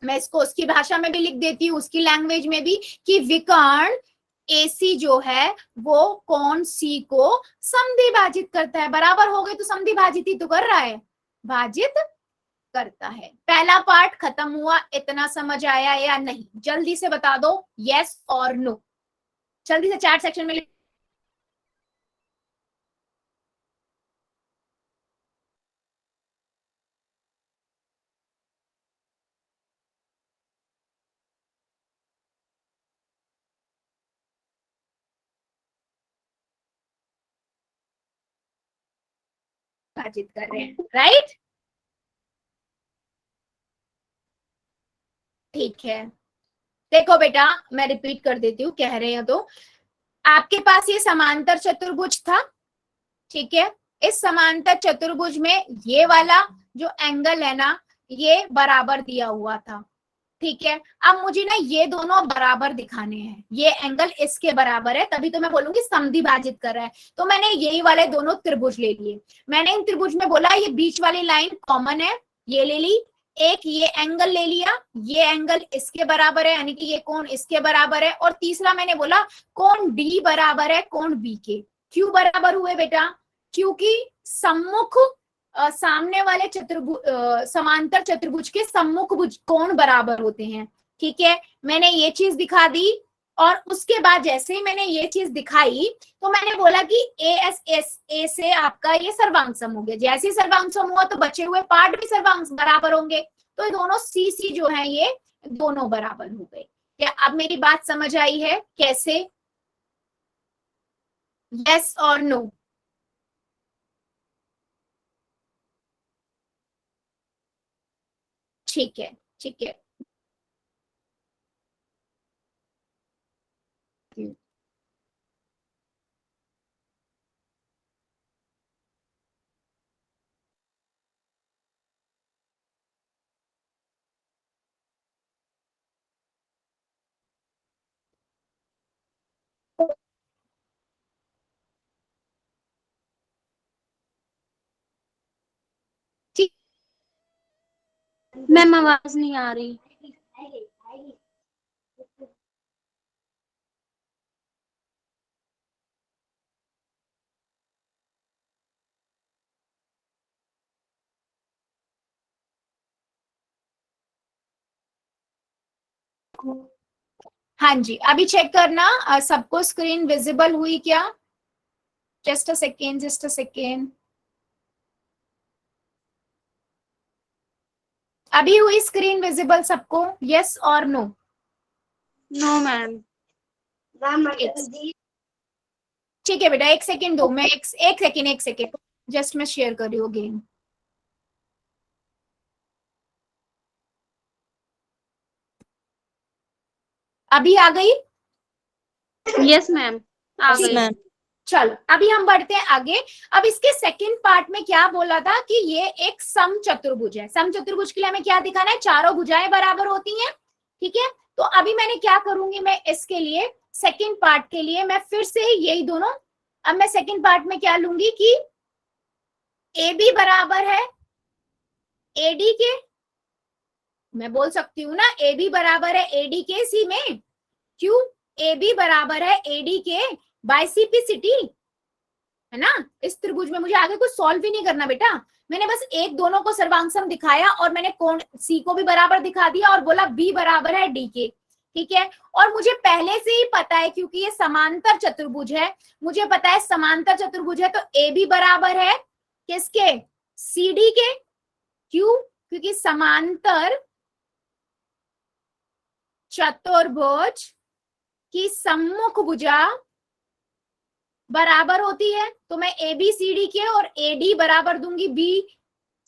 मैं इसको उसकी भाषा में भी लिख देती हूँ उसकी लैंग्वेज में भी, कि विकर्ण AC जो है वो कोण C को समद्विभाजित करता है। बराबर हो गए तो समद्विभाजित ही तो कर रहा है, भाजित करता है। पहला पार्ट खत्म हुआ। इतना समझ आया या नहीं? जल्दी से बता दो यस और नो। जल्दी से चैट सेक्शन में विभाजित कर रहे हैं, राइट? ठीक है, देखो बेटा मैं रिपीट कर देती हूँ, कह रहे हैं तो आपके पास ये समांतर चतुर्भुज था। ठीक है, इस समांतर चतुर्भुज में ये वाला जो एंगल है ना ये बराबर दिया हुआ था। ठीक है, अब मुझे ना ये दोनों बराबर दिखाने हैं। ये एंगल इसके बराबर है, तभी तो मैं बोलूंगी समद्विभाजित कर रहा है। तो मैंने यही वाले दोनों त्रिभुज ले लिए। मैंने इन त्रिभुज में बोला ये बीच वाली लाइन कॉमन है, ये ले ली। एक ये एंगल ले लिया, ये एंगल इसके बराबर है, यानी कि ये कोण इसके बराबर है। और तीसरा मैंने बोला कोण डी बराबर है कोण बी के। क्यों बराबर हुए बेटा? क्योंकि सम्मुख सामने वाले चतुर्भुज समांतर चतुर्भुज के सम्मुख भुज कोण बराबर होते हैं। ठीक है, मैंने ये चीज दिखा दी। और उसके बाद जैसे ही मैंने ये चीज दिखाई तो मैंने बोला कि ए से आपका ये सर्वांगसम हो गया। जैसे ही सर्वांगसम हुआ तो बचे हुए पार्ट भी सर्वांग बराबर होंगे। तो ये दोनों सी सी जो है ये दोनों बराबर हो गए। क्या अब मेरी बात समझ आई है कैसे? यस और नो? ठीक है, ठीक है। मैम आवाज नहीं आ रही। हाँ जी, अभी चेक करना सबको स्क्रीन विजिबल हुई क्या? Just a second, just a second. अभी हुई स्क्रीन विजिबल सबको? यस और नो? No ma'am. ठीक है बेटा, एक सेकेंड दो, मैं एक सेकेंड जस्ट मैं शेयर कर रही हूँ गेम। अभी आ गई? यस मैम, आ ठीक गई। है, चलो अभी हम बढ़ते हैं आगे। अब इसके सेकंड पार्ट में क्या बोला था कि ये एक सम चतुर्भुज है। सम चतुर्भुज के लिए हमें क्या दिखाना है? चारों भुजाएं बराबर होती हैं। ठीक है, तो अभी मैंने क्या करूंगी, मैं इसके लिए सेकंड पार्ट के लिए मैं फिर से यही दोनों, अब मैं सेकंड पार्ट में क्या लूंगी कि ए बी बराबर है एडी के, मैं बोल सकती हूँ ना ए बी बराबर है एडी के सी में, क्यों, ए बी बराबर है एडी के बाय सीपीसिटी, है ना। इस त्रिभुज में मुझे आगे कुछ सॉल्व भी नहीं करना बेटा, मैंने बस एक दोनों को सर्वांगसम दिखाया और मैंने कोण सी को भी बराबर दिखा दिया और बोला बी बराबर है डी के, ठीक है। और मुझे पहले से ही पता है क्योंकि ये समांतर चतुर्भुज है, मुझे पता है समांतर चतुर्भुज है तो ए बी बराबर है किसके, सी डी के, क्यों, क्योंकि समांतर चतुर्भुज की सम्मुख भुजा बराबर होती है, तो मैं ए बी सी डी के और ए डी बराबर दूंगी बी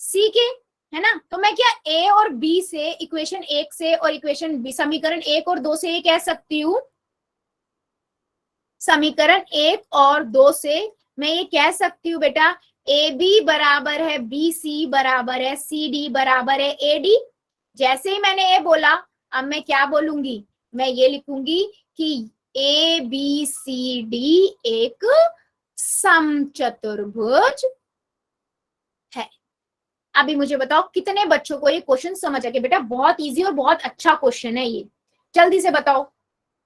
सी के, है ना। तो मैं क्या ए और बी से इक्वेशन 1 से और इक्वेशन बी समीकरण 1 और 2 से ये कह सकती हूँ, समीकरण 1 और 2 से मैं ये कह सकती हूँ बेटा ए बी बराबर है बी सी बराबर है सी डी बराबर है ए डी। जैसे ही मैंने ये बोला अब मैं क्या बोलूंगी, मैं ये लिखूंगी कि ए बी सी डी एक समचतुर्भुज है। अभी मुझे बताओ कितने बच्चों को ये क्वेश्चन समझ आ गया बेटा, बहुत इजी और बहुत अच्छा क्वेश्चन है ये, जल्दी से बताओ,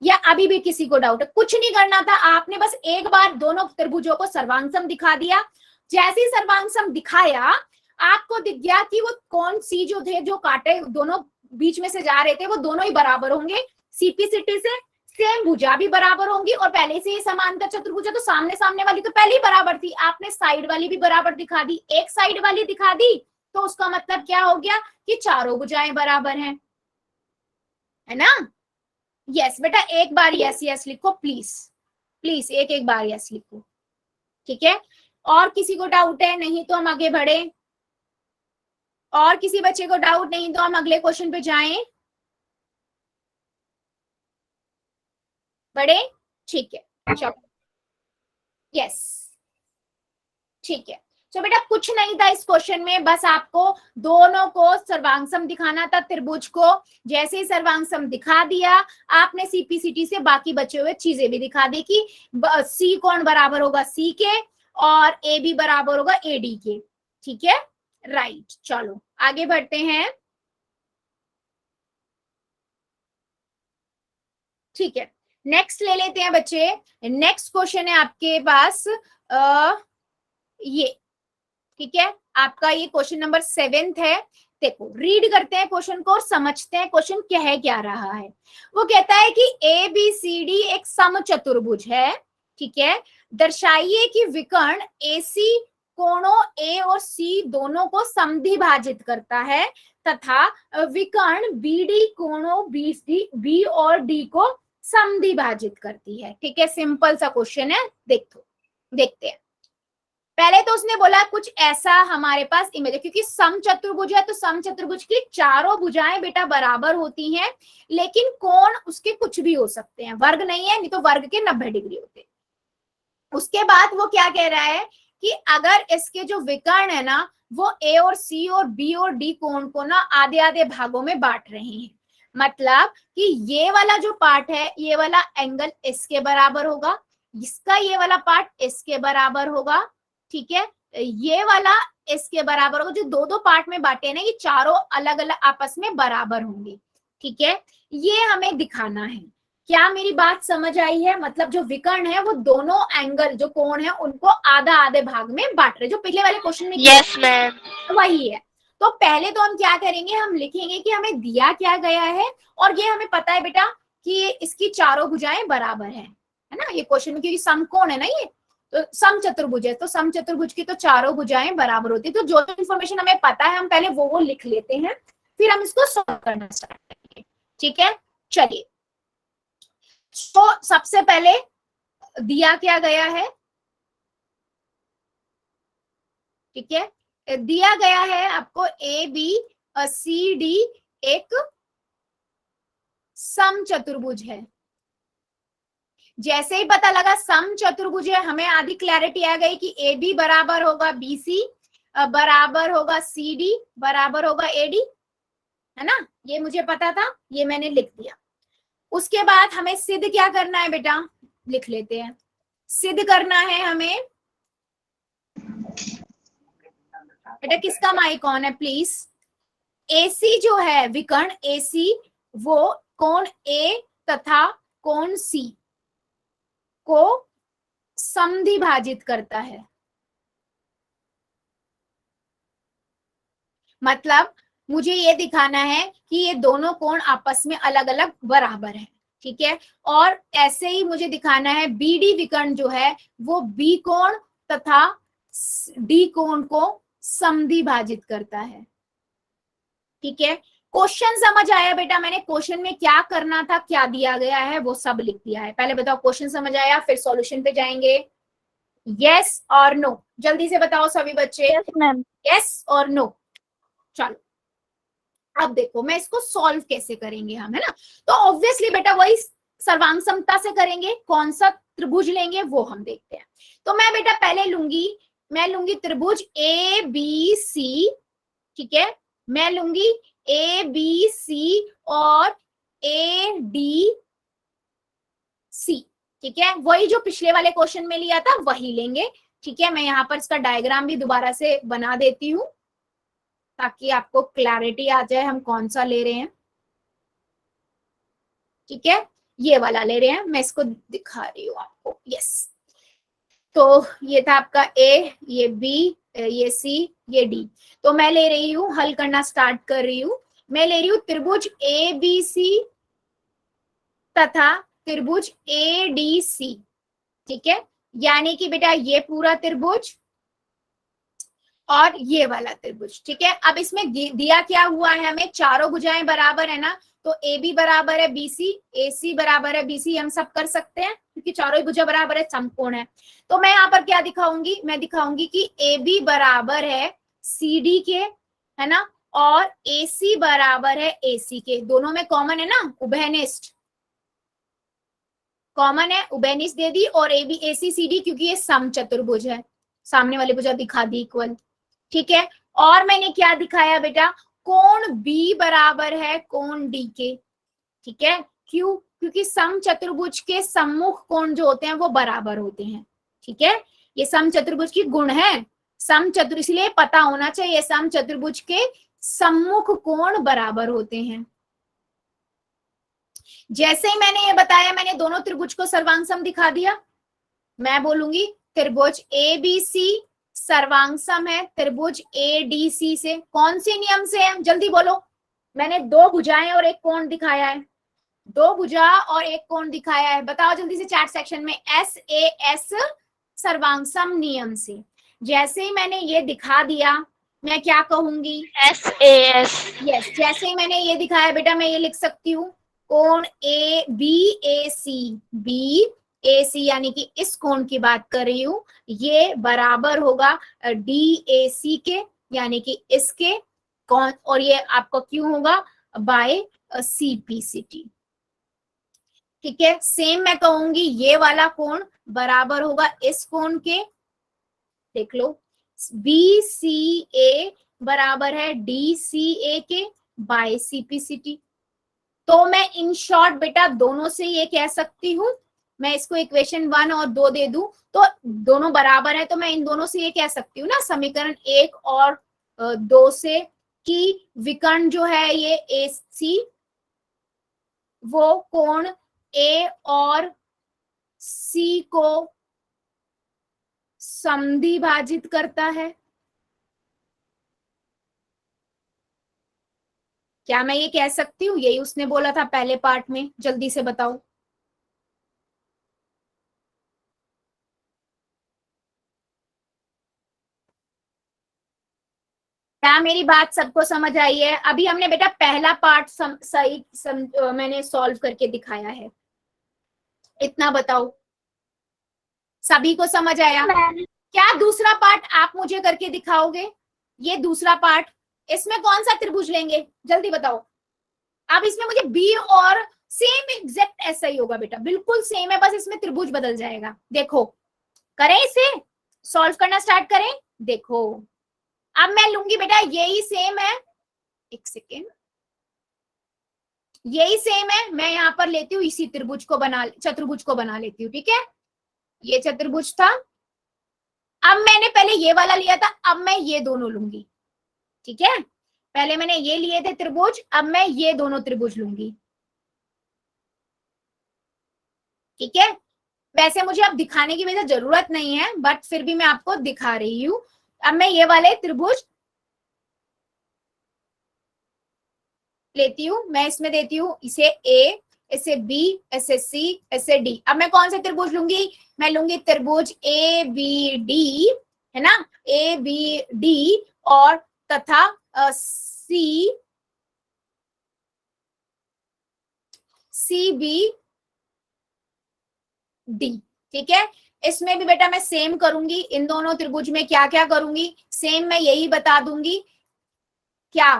या अभी भी किसी को डाउट है। कुछ नहीं करना था, आपने बस एक बार दोनों त्रिभुजों को सर्वांगसम दिखा दिया, जैसे ही सर्वांगसम दिखाया आपको दिख गया कि वो कौन सी जो थे जो कांटे दोनों बीच में से जा रहे थे वो दोनों ही बराबर होंगे, सीपीसिटी से सेम भुजा भी बराबर होंगी और पहले से ही समांतर चतुर्भुज है तो सामने सामने वाली तो पहले ही बराबर थी, आपने साइड वाली भी बराबर दिखा दी, एक साइड वाली दिखा दी तो उसका मतलब क्या हो गया कि चारों भुजाएं बराबर हैं, है ना। यस बेटा एक बार यस यस लिखो प्लीज, प्लीज एक बार यस लिखो, ठीक है। और किसी को डाउट है, नहीं तो हम आगे बढ़े, और किसी बच्चे को डाउट नहीं तो हम अगले क्वेश्चन पे जाएं, बढ़े, ठीक है चलो, यस ठीक है। तो बेटा कुछ नहीं था इस क्वेश्चन में, बस आपको दोनों को सर्वांगसम दिखाना था त्रिभुज को, जैसे ही सर्वांगसम दिखा दिया आपने सीपीसिटी से बाकी बचे हुए चीजें भी दिखा दी कि सी कोण बराबर होगा सी के और ए बी बराबर होगा ए डी के, ठीक है राइट। चलो आगे बढ़ते हैं, ठीक है नेक्स्ट ले लेते हैं बच्चे। नेक्स्ट क्वेश्चन है आपके पास ये, ठीक है आपका ये क्वेश्चन नंबर 7 है। देखो रीड करते हैं क्वेश्चन को और समझते हैं क्वेश्चन क्या रहा है। वो कहता है कि ए बी सी डी एक समचतुर्भुज है, ठीक है, दर्शाइए कि विकर्ण एसी कोणों ए और सी दोनों को समद्विभाजित करता है तथा विकर्ण बी डी कोणों बी और डी को समद्विभाजित करती है, ठीक है। सिंपल सा क्वेश्चन है, देखते हैं। पहले तो उसने बोला कुछ ऐसा हमारे पास इमेज है, क्योंकि समचतुर्भुज है तो समचतुर्भुज की चारों भुजाएं बेटा बराबर होती हैं, लेकिन कोण उसके कुछ भी हो सकते हैं, वर्ग नहीं है, नहीं तो वर्ग के 90 डिग्री होते हैं। उसके बाद वो क्या कह रहा है कि अगर इसके जो विकर्ण है ना वो ए और सी और बी और डी कोण को ना आधे आधे भागों में बांट रहे हैं, मतलब कि ये वाला जो पार्ट है ये वाला एंगल इसके बराबर होगा, इसका ये वाला पार्ट इसके बराबर होगा, ठीक है, ये वाला इसके बराबर होगा। जो दो दो पार्ट में बांटे हैं ना ये चारों अलग अलग आपस में बराबर होंगे, ठीक है, ये हमें दिखाना है। क्या मेरी बात समझ आई है? मतलब जो विकर्ण है वो दोनों एंगल जो कोण है उनको आधा आधे भाग में बांट रहे, जो पिछले वाले क्वेश्चन में यस मैम वही है। तो पहले तो हम क्या करेंगे, हम लिखेंगे कि हमें दिया क्या गया है और ये हमें पता है बेटा कि इसकी चारों भुजाएं बराबर है ना, ये क्वेश्चन में क्योंकि समकोण है ना ये, तो समचतुर्भुज है तो समचतुर्भुज की तो चारों भुजाएं बराबर होती है। तो जो इन्फॉर्मेशन हमें पता है हम पहले वो लिख लेते हैं, फिर हम इसको सॉल्व करना स्टार्ट करेंगे, ठीक है। चलिए तो सबसे पहले दिया क्या गया है, ठीक है, दिया गया है आपको ए बी सी डी एक समचतुर्भुज है। जैसे ही पता लगा समचतुर्भुज है हमें आधी क्लैरिटी आ गई कि ए बी बराबर होगा बी सी बराबर होगा सी डी बराबर होगा ए डी, है ना, ये मुझे पता था, ये मैंने लिख दिया। उसके बाद हमें सिद्ध क्या करना है बेटा, लिख लेते हैं। सिद्ध करना है हमें, बेटा किसका माइक ऑन है प्लीज, AC जो है विकर्ण AC वो कोण A तथा कोण C को समद्विभाजित करता है। मतलब मुझे ये दिखाना है कि ये दोनों कोण आपस में अलग अलग बराबर है, ठीक है। और ऐसे ही मुझे दिखाना है BD विकर्ण जो है वो B कोण तथा D कोण को समद्विभाजित करता है, ठीक है। क्वेश्चन समझ आया बेटा? मैंने क्वेश्चन में क्या करना था, क्या दिया गया है, वो सब लिख दिया है। पहले बताओ क्वेश्चन समझ आया, फिर सॉल्यूशन पे जाएंगे। यस और नो, जल्दी से बताओ सभी बच्चे। Yes ma'am. यस और नो। चलो अब देखो मैं इसको सॉल्व कैसे करेंगे हम, है ना। तो ऑब्वियसली बेटा वही सर्वांग समता से करेंगे। कौन सा त्रिभुज लेंगे वो हम देखते हैं। तो मैं बेटा पहले मैं लूंगी त्रिभुज ABC, ठीक है। मैं लूंगी ABC और ADC, ठीक है। वही जो पिछले वाले क्वेश्चन में लिया था वही लेंगे, ठीक है। मैं यहाँ पर इसका डायग्राम भी दोबारा से बना देती हूँ ताकि आपको क्लैरिटी आ जाए हम कौन सा ले रहे हैं, ठीक है। ये वाला ले रहे हैं, मैं इसको दिखा रही हूँ आपको। यस, तो ये था आपका A, ये B, ये C, ये D। तो मैं ले रही हूँ, हल करना स्टार्ट कर रही हूँ। मैं ले रही हूँ त्रिभुज ABC तथा त्रिभुज ADC, ठीक है। यानी कि बेटा ये पूरा त्रिभुज और ये वाला त्रिभुज, ठीक है। अब इसमें दिया क्या हुआ है हमें, चारों भुजाएं बराबर है ना। तो AB बराबर है BC, AC बराबर है BC, हम सब कर सकते हैं क्योंकि चारों ही भुजा बराबर है, समकोण है। तो मैं यहाँ पर क्या दिखाऊंगी, मैं दिखाऊंगी कि AB बराबर है CD के, है ना, और AC बराबर है AC के। दोनों में कॉमन है ना, उभयनिष्ठ कॉमन है, उभयनिष्ठ दे दी। और AB AC CD क्योंकि ये समचतुर्भुज है, सामने वाली भुजा दिखा दी इक्वल, ठीक है। और मैंने क्या दिखाया बेटा, कोण B बराबर है कोण D के, ठीक है। क्यों? क्योंकि समचतुर्भुज के सम्मुख कोण जो होते हैं वो बराबर होते हैं, ठीक है। ये समचतुर्भुज की गुण है, समचतुर, इसलिए पता होना चाहिए समचतुर्भुज के सम्मुख कोण बराबर होते हैं। जैसे ही मैंने ये बताया, मैंने दोनों त्रिभुज को सर्वांग सम दिखा दिया। मैं बोलूंगी त्रिभुज ABC सर्वांग सम है त्रिभुज ADC से। कौन से नियम से है, जल्दी बोलो। मैंने दो भुजाएं और एक कोण दिखाया है, दो भुजा और एक कोण दिखाया है, बताओ जल्दी से चैट सेक्शन में। SAS सर्वांग सम नियम से। जैसे ही मैंने ये दिखा दिया, मैं क्या कहूंगी, SAS। यस, जैसे ही मैंने ये दिखाया बेटा, मैं ये लिख सकती हूँ कोण BAC यानी कि इस कोण की बात कर रही हूँ, ये बराबर होगा DAC के, यानी कि इसके कौन, और ये आपका क्यों होगा, बाय CPCT, ठीक है। सेम मैं कहूंगी ये वाला कोण बराबर होगा इस कोण के, देख लो, BCA बराबर है DCA के बाय CPCT। तो मैं इन शॉर्ट बेटा दोनों से ये कह सकती हूँ, मैं इसको इक्वेशन 1 और 2 दे दूं तो दोनों बराबर है, तो मैं इन दोनों से ये कह सकती हूँ ना, समीकरण 1 और 2 से, कि विकर्ण जो है ये AC वो कोण A और C को समद्विभाजित करता है। क्या मैं ये कह सकती हूँ? यही उसने बोला था पहले पार्ट में, जल्दी से बताओ। क्या मेरी बात सबको समझ आई है? अभी हमने बेटा पहला पार्ट मैंने सॉल्व करके दिखाया है, इतना बताओ सभी को समझ आया? क्या दूसरा पार्ट आप मुझे करके दिखाओगे? ये दूसरा पार्ट, इसमें कौन सा त्रिभुज लेंगे, जल्दी बताओ। अब इसमें मुझे B और सेम एग्जैक्ट ऐसा ही होगा बेटा, बिल्कुल सेम है, बस इसमें त्रिभुज बदल जाएगा। देखो, करें इसे, सॉल्व करना स्टार्ट करें। देखो अब मैं लूंगी बेटा, यही सेम है, एक सेकेंड, यही सेम है, मैं यहां पर लेती हूँ इसी त्रिभुज को चतुर्भुज को बना लेती हूँ, ठीक है। ये चतुर्भुज था, अब मैंने पहले ये वाला लिया था, अब मैं ये दोनों लूंगी, ठीक है। पहले मैंने ये लिए थे त्रिभुज, अब मैं ये दोनों त्रिभुज लूंगी। ठीक है, वैसे मुझे अब दिखाने की वैसे जरूरत नहीं है, बट फिर भी मैं आपको दिखा रही हूं। अब मैं ये वाले त्रिभुज लेती हूँ, मैं इसमें देती हूँ इसे ए, इसे बी, इसे सी, इसे डी। अब मैं कौन से त्रिभुज लूंगी? मैं लूंगी त्रिभुज ए बी डी, है ना, ए बी डी, और तथा सी बी डी। ठीक है, इसमें भी बेटा मैं सेम करूंगी। इन दोनों त्रिभुज में क्या क्या करूंगी? सेम मैं यही बता दूंगी क्या,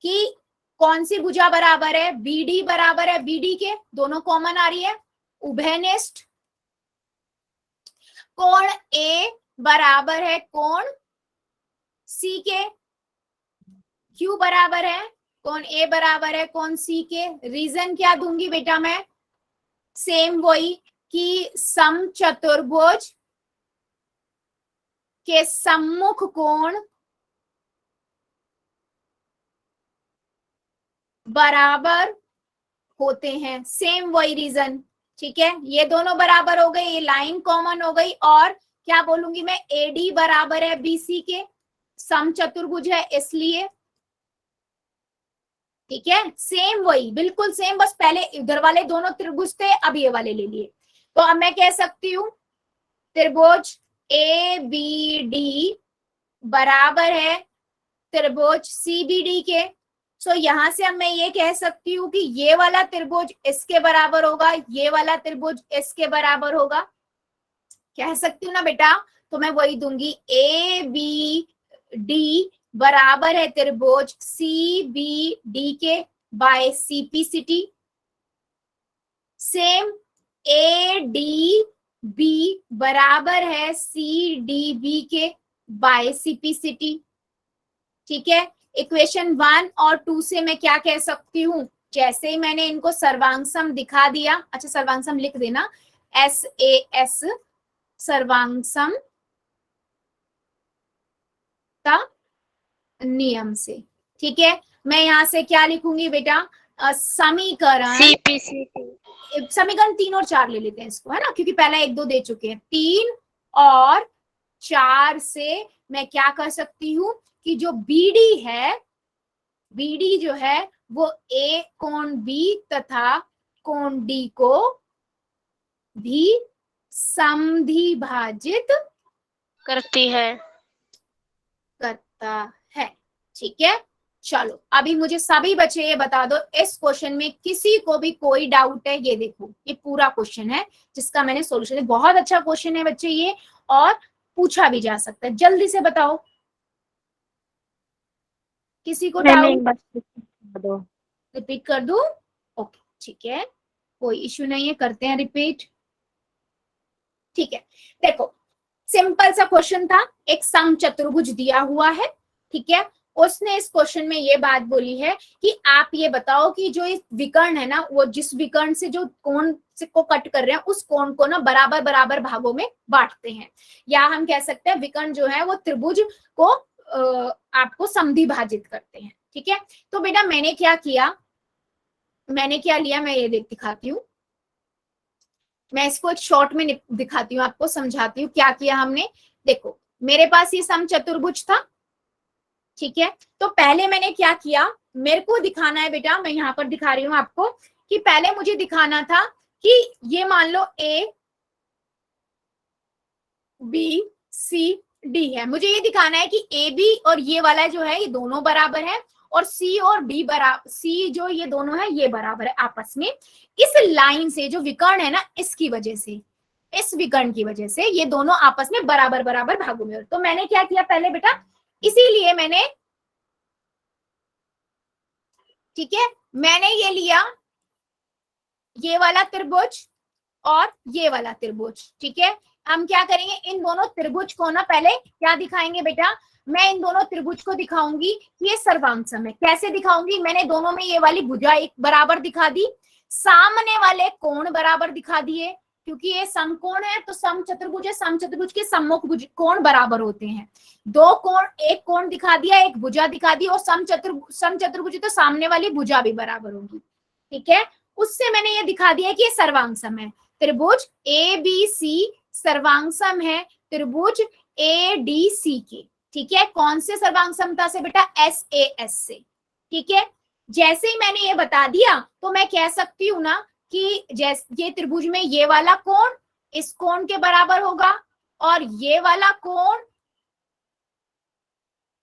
कि कौन सी भुजा बराबर है? बीडी बराबर है बीडी के, दोनों कॉमन आ रही है। उभयनिष्ठ कोण ए बराबर है कोण सी के। क्यू बराबर है कोण ए बराबर है कोण सी के। रीजन क्या दूंगी बेटा मैं? सेम वही कि समचतुर्भुज के सम्मुख कोण बराबर होते हैं। सेम वही रीजन। ठीक है, ये दोनों बराबर हो गए, ये लाइन कॉमन हो गई। और क्या बोलूंगी मैं? एडी बराबर है बीसी के, समचतुर्भुज है इसलिए। ठीक है, सेम वही, बिल्कुल सेम, बस पहले इधर वाले दोनों त्रिभुज थे, अब ये वाले ले लिए। तो अब मैं कह सकती हूं त्रिभुज ए बी डी बराबर है त्रिभुज सी बी डी के। सो यहां से अब मैं ये कह सकती हूँ कि ये वाला त्रिभुज इसके बराबर होगा, ये वाला त्रिभुज इसके बराबर होगा। कह सकती हूँ ना बेटा? तो मैं वही दूंगी, ए बी डी बराबर है त्रिभुज सी बी डी के by CPCT. Same A D B बराबर है सी डी बी के बाय सीपीसिटी। ठीक है, इक्वेशन 1 और 2 से मैं क्या कह सकती हूँ? जैसे ही मैंने इनको सर्वांगसम दिखा दिया, अच्छा सर्वांगसम लिख देना, SAS सर्वांगसम का नियम से। ठीक है, मैं यहां से क्या लिखूंगी बेटा? समीकरण CPCT। समीकरण 3 और 4 ले लेते हैं इसको, है ना, क्योंकि पहला 1 2 दे चुके हैं। 3 और 4 से मैं क्या कर सकती हूँ कि जो बीडी है, बीडी जो है वो ए कोण बी तथा कोण डी को भी समद्विभाजित करती है। करता है। ठीक है, चलो अभी मुझे सभी बच्चे ये बता दो, इस क्वेश्चन में किसी को भी कोई डाउट है? ये देखो, ये पूरा क्वेश्चन है जिसका मैंने सॉल्यूशन, बहुत अच्छा क्वेश्चन है बच्चे ये, और पूछा भी जा सकता है। जल्दी से बताओ, किसी को डाउट? रिपीट कर दूं? ओके, ठीक है, कोई इश्यू नहीं है, करते हैं रिपीट। ठीक है, देखो सिंपल सा क्वेश्चन था, एक समचतुर्भुज दिया हुआ है। ठीक है, उसने इस क्वेश्चन में ये बात बोली है कि आप ये बताओ कि जो इस विकर्ण है ना, वो जिस विकर्ण से जो कोण से को कट कर रहे हैं, उस कोण को ना बराबर बराबर भागों में बांटते हैं, या हम कह सकते हैं विकर्ण जो है वो त्रिभुज को आपको समद्विभाजित करते हैं। ठीक है, तो बेटा मैंने क्या किया, मैंने क्या लिया, मैं ये दिखाती हूँ। मैं इसको एक शॉर्ट में दिखाती हूँ, आपको समझाती हूँ क्या किया हमने। देखो मेरे पास ये समचतुर्भुज था। ठीक है, तो पहले मैंने क्या किया, मेरे को दिखाना है बेटा, मैं यहाँ पर दिखा रही हूँ आपको, कि पहले मुझे दिखाना था कि ये मान लो ए बी सी डी है, मुझे ये दिखाना है कि ए बी और ये वाला जो है ये दोनों बराबर है, और सी और डी बराबर, सी जो ये दोनों है ये बराबर है आपस में। इस लाइन से जो विकर्ण है ना, इसकी वजह से, इस विकर्ण की वजह से ये दोनों आपस में बराबर बराबर भागों में। तो मैंने क्या किया पहले बेटा, इसीलिए मैंने, ठीक है, मैंने ये लिया ये वाला त्रिभुज और ये वाला त्रिभुज। ठीक है, हम क्या करेंगे, इन दोनों त्रिभुज को ना पहले क्या दिखाएंगे बेटा, मैं इन दोनों त्रिभुज को दिखाऊंगी कि ये सर्वांगसम है। कैसे दिखाऊंगी, मैंने दोनों में ये वाली भुजा एक बराबर दिखा दी, सामने वाले कोण बराबर दिखा दिए, क्योंकि ये समकोण है तो समचतुर्भुज है, समचतुर्भुज के सम्मुख कोण बराबर होते हैं। दो कोण, एक कोण दिखा दिया, एक भुजा दिखा दी, और समचतुर्भुज तो सामने वाली भुजा भी बराबर होगी। ठीक है, उससे मैंने ये दिखा दिया कि ये सर्वांगसम है। त्रिभुज ABC सर्वांगसम है त्रिभुज ADC के। ठीक है, कौन से सर्वांग समता से बेटा? SAS से। ठीक है, जैसे ही मैंने ये बता दिया तो मैं कह सकती हूँ ना कि जैसे ये त्रिभुज में ये वाला कोण इस कोण के बराबर होगा और ये वाला कोण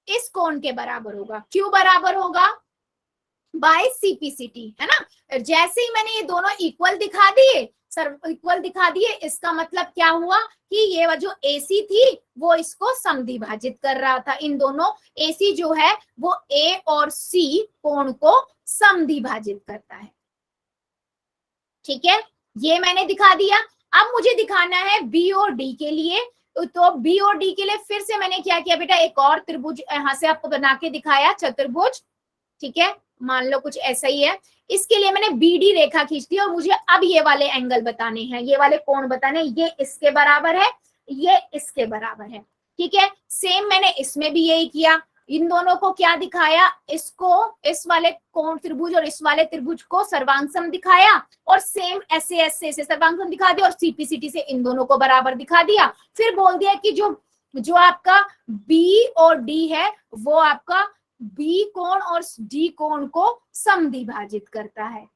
इस कोण के बराबर होगा। क्यों बराबर होगा? बाय CPCT, है ना। जैसे ही मैंने ये दोनों इक्वल दिखा दिए, इक्वल दिखा दिए, इसका मतलब क्या हुआ कि ये जो AC थी वो इसको समद्विभाजित कर रहा था। इन दोनों AC जो है वो A और C कोण को समद्विभाजित करता है। ठीक है, ये मैंने दिखा दिया। अब मुझे दिखाना है B और D के लिए। तो B और D के लिए फिर से मैंने क्या किया बेटा, एक और त्रिभुज यहां से आपको बना के दिखाया, चतुर्भुज। ठीक है, मान लो कुछ ऐसा ही है। इसके लिए मैंने BD रेखा खींच दी और मुझे अब ये वाले एंगल बताने हैं, ये वाले कोण बताने हैं। ये इसके बराबर है, ये इसके बराबर है। ठीक है, सेम मैंने इसमें भी यही किया। इन दोनों को क्या दिखाया? इसको, इस वाले कोण त्रिभुज और इस वाले त्रिभुज को सर्वांगसम दिखाया, और सेम SAS से सर्वांगसम दिखा दिया, और CPCT से इन दोनों को बराबर दिखा दिया। फिर बोल दिया कि जो आपका B और D है वो आपका B कोण और D कोण को समद्विभाजित करता है।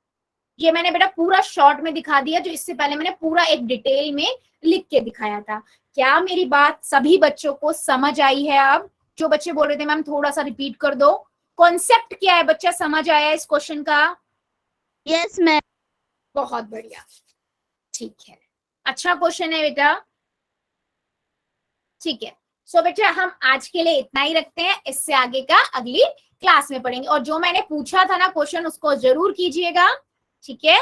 ये मैंने बेटा पूरा शॉर्ट में दिखा दिया, जो इससे पहले मैंने पूरा एक डिटेल में लिख के दिखाया था। क्या मेरी बात सभी बच्चों को समझ आई है? अब जो बच्चे बोल रहे थे मैम थोड़ा सा रिपीट कर दो, कॉन्सेप्ट क्या है बच्चा, समझ आया इस क्वेश्चन का? Yes ma'am. बहुत बढ़िया, ठीक है, अच्छा क्वेश्चन है बेटा। ठीक है, सो बेटा हम आज के लिए इतना ही रखते हैं, इससे आगे का अगली क्लास में पढ़ेंगे। और जो मैंने पूछा था ना क्वेश्चन उसको जरूर कीजिएगा। ठीक है।